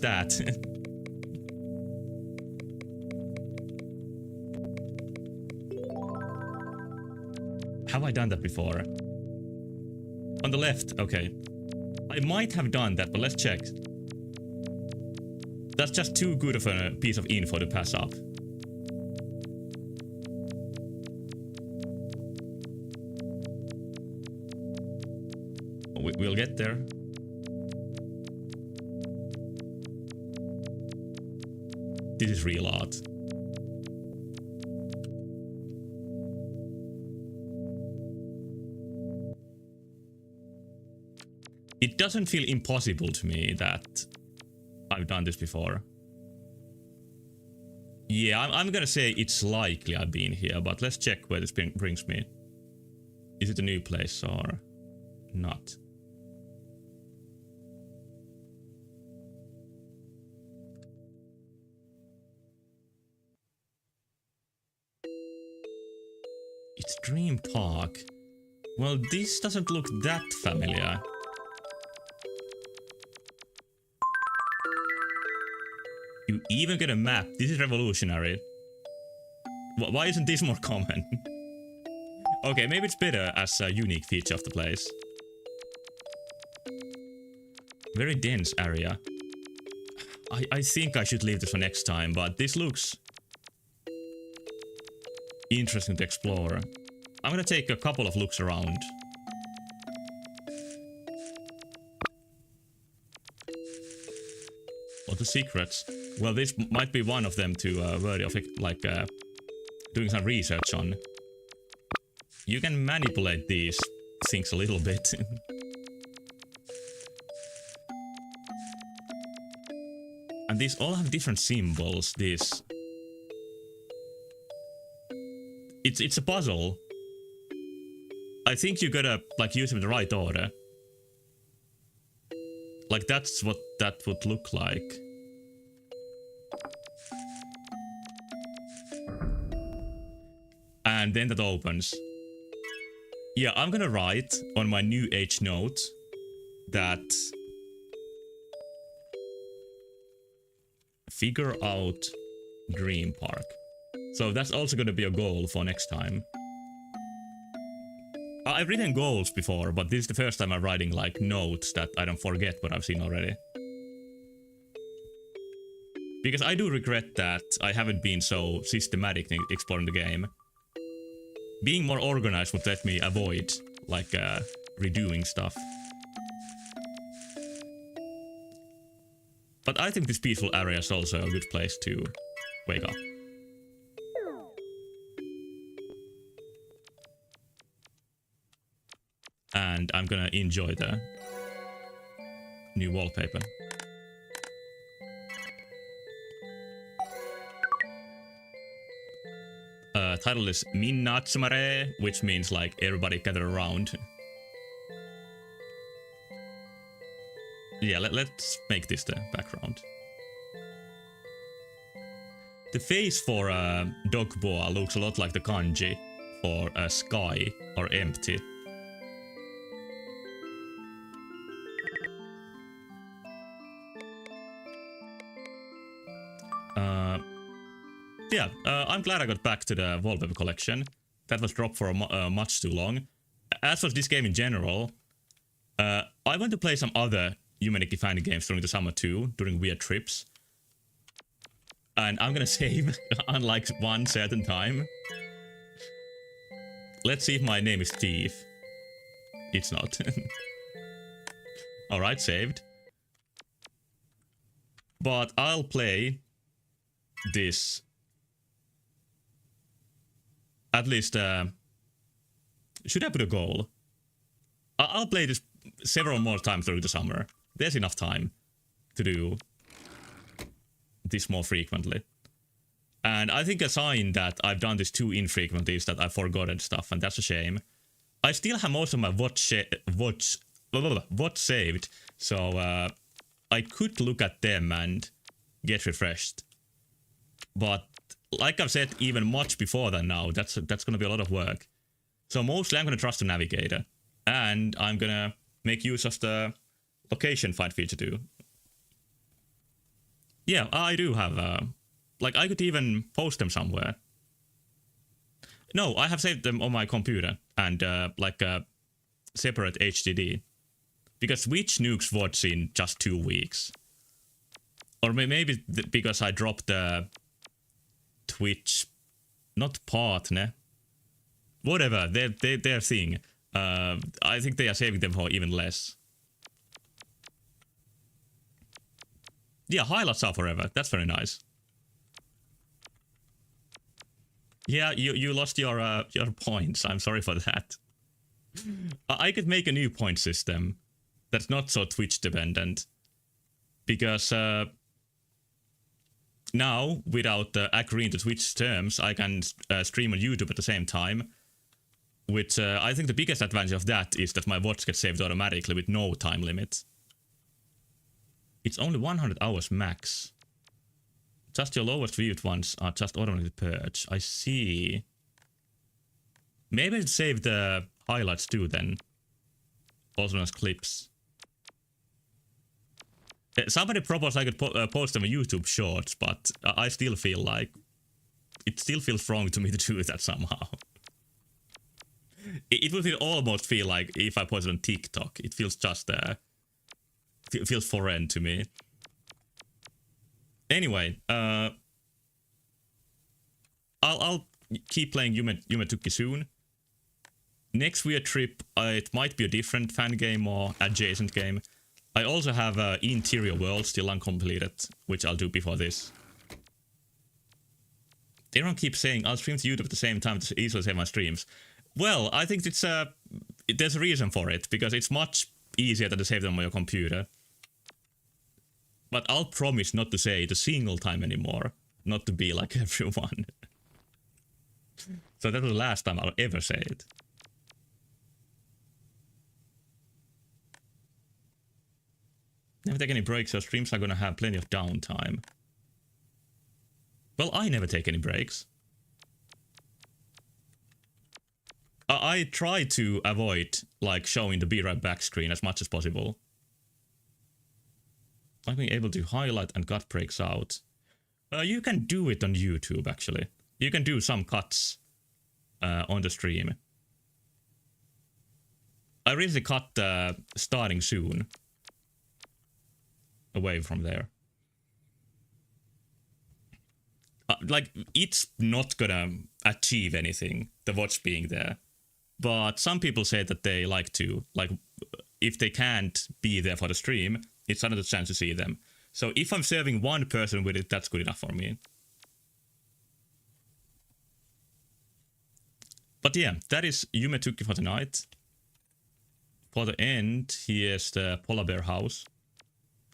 that. Have I done that before? On the left, okay. I might have done that, but let's check. That's just too good of a piece of info to pass up. We'll get there. This is real art. It doesn't feel impossible to me that I've done this before. Yeah, I'm gonna say it's likely I've been here, but let's check where this brings me. Is it a new place or not? It's Dream Park. Well, this doesn't look that familiar. You even get a map. This is revolutionary. Why isn't this more common? Okay, maybe it's better as a unique feature of the place. Very dense area. I think I should leave this for next time, but this looks interesting to explore. I'm gonna take a couple of looks around. What the secrets? Well, this might be one of them to worthy of like doing some research on. You can manipulate these things a little bit. And these all have different symbols. It's a puzzle. I think you gotta like use them in the right order. Like that's what that would look like. And then that opens. Yeah, I'm gonna write on my new age note that figure out Dream Park. So that's also gonna be a goal for next time. I've written goals before, but this is the first time I'm writing like notes that I don't forget what I've seen already. Because I do regret that I haven't been so systematic in exploring the game. Being more organized would let me avoid, like, redoing stuff. But I think this peaceful area is also a good place to wake up. And I'm gonna enjoy the new wallpaper. Title is Minnatsumare, which means like everybody gather around. Yeah, let's make this the background. The face for dog boa looks a lot like the kanji for sky or empty. Yeah, I'm glad I got back to the wallpaper collection. That was dropped for much too long. As was this game in general, I want to play some other Yume fan games during the summer too, during weird trips. And I'm gonna save unlike one certain time. Let's see if my name is Steve. It's not. Alright, saved. But I'll play this. At least, should I put a goal? I'll play this several more times during the summer. There's enough time to do this more frequently. And I think a sign that I've done this too infrequently is that I've forgotten stuff, and that's a shame. I still have most of my watch saved, so I could look at them and get refreshed. But like I've said even much before that now, that's gonna be a lot of work. So mostly I'm gonna trust the navigator. And I'm gonna make use of the location find feature too. Yeah, I do have, like I could even post them somewhere. No, I have saved them on my computer and like a separate HDD. Because which nukes VODs in just 2 weeks? Or maybe because I dropped the Twitch, not partner, whatever, their thing. I think they are saving them for even less. Yeah, highlights are forever. That's very nice. Yeah, you lost your points. I'm sorry for that. I could make a new point system that's not so Twitch dependent. Because now, without agreeing to Twitch terms, I can stream on YouTube at the same time. Which I think the biggest advantage of that is that my VODs get saved automatically with no time limit. It's only 100 hours max. Just your lowest viewed ones are just automatically purged. I see. Maybe I'd save the highlights too then. Also known as clips. Somebody proposed I could post them on YouTube Shorts, but I still feel like... It still feels wrong to me to do that somehow. It would almost feel like if I post it on TikTok. It feels just... It feels foreign to me. Anyway, I'll keep playing Yume Tukki soon. Next weird trip, it might be a different fan game or adjacent game. I also have Interior World still uncompleted, which I'll do before this. Everyone keeps saying I'll stream to YouTube at the same time to easily save my streams. Well, I think it's there's a reason for it, because it's much easier than to save them on your computer. But I'll promise not to say it a single time anymore. Not to be like everyone. So that was the last time I'll ever say it. Never take any breaks, so streams are gonna have plenty of downtime. Well, I never take any breaks. I try to avoid, like, showing the Be Right Back screen as much as possible. Like being able to highlight and cut breaks out. You can do it on YouTube, actually. You can do some cuts on the stream. I recently cut starting soon. Away from there. Like, it's not gonna achieve anything, the watch being there. But some people say that they like to, like, if they can't be there for the stream, it's another chance to see them. So if I'm serving one person with it, that's good enough for me. But yeah, that is Yume Tukki for tonight. For the end, here's the polar bear house.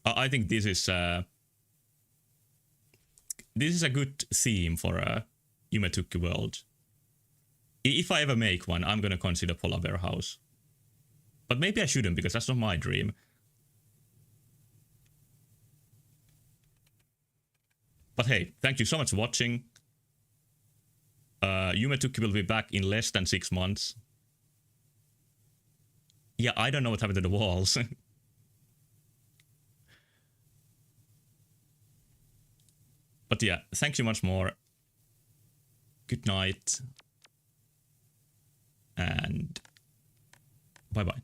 I think this is a good theme for a Yume Tukki world. If I ever make one, I'm gonna consider polar bear house. But maybe I shouldn't, because that's not my dream. But hey, thank you so much for watching. Yume Tukki will be back in less than 6 months. Yeah, I don't know what happened to the walls. But yeah, thank you much more. Good night. And bye-bye.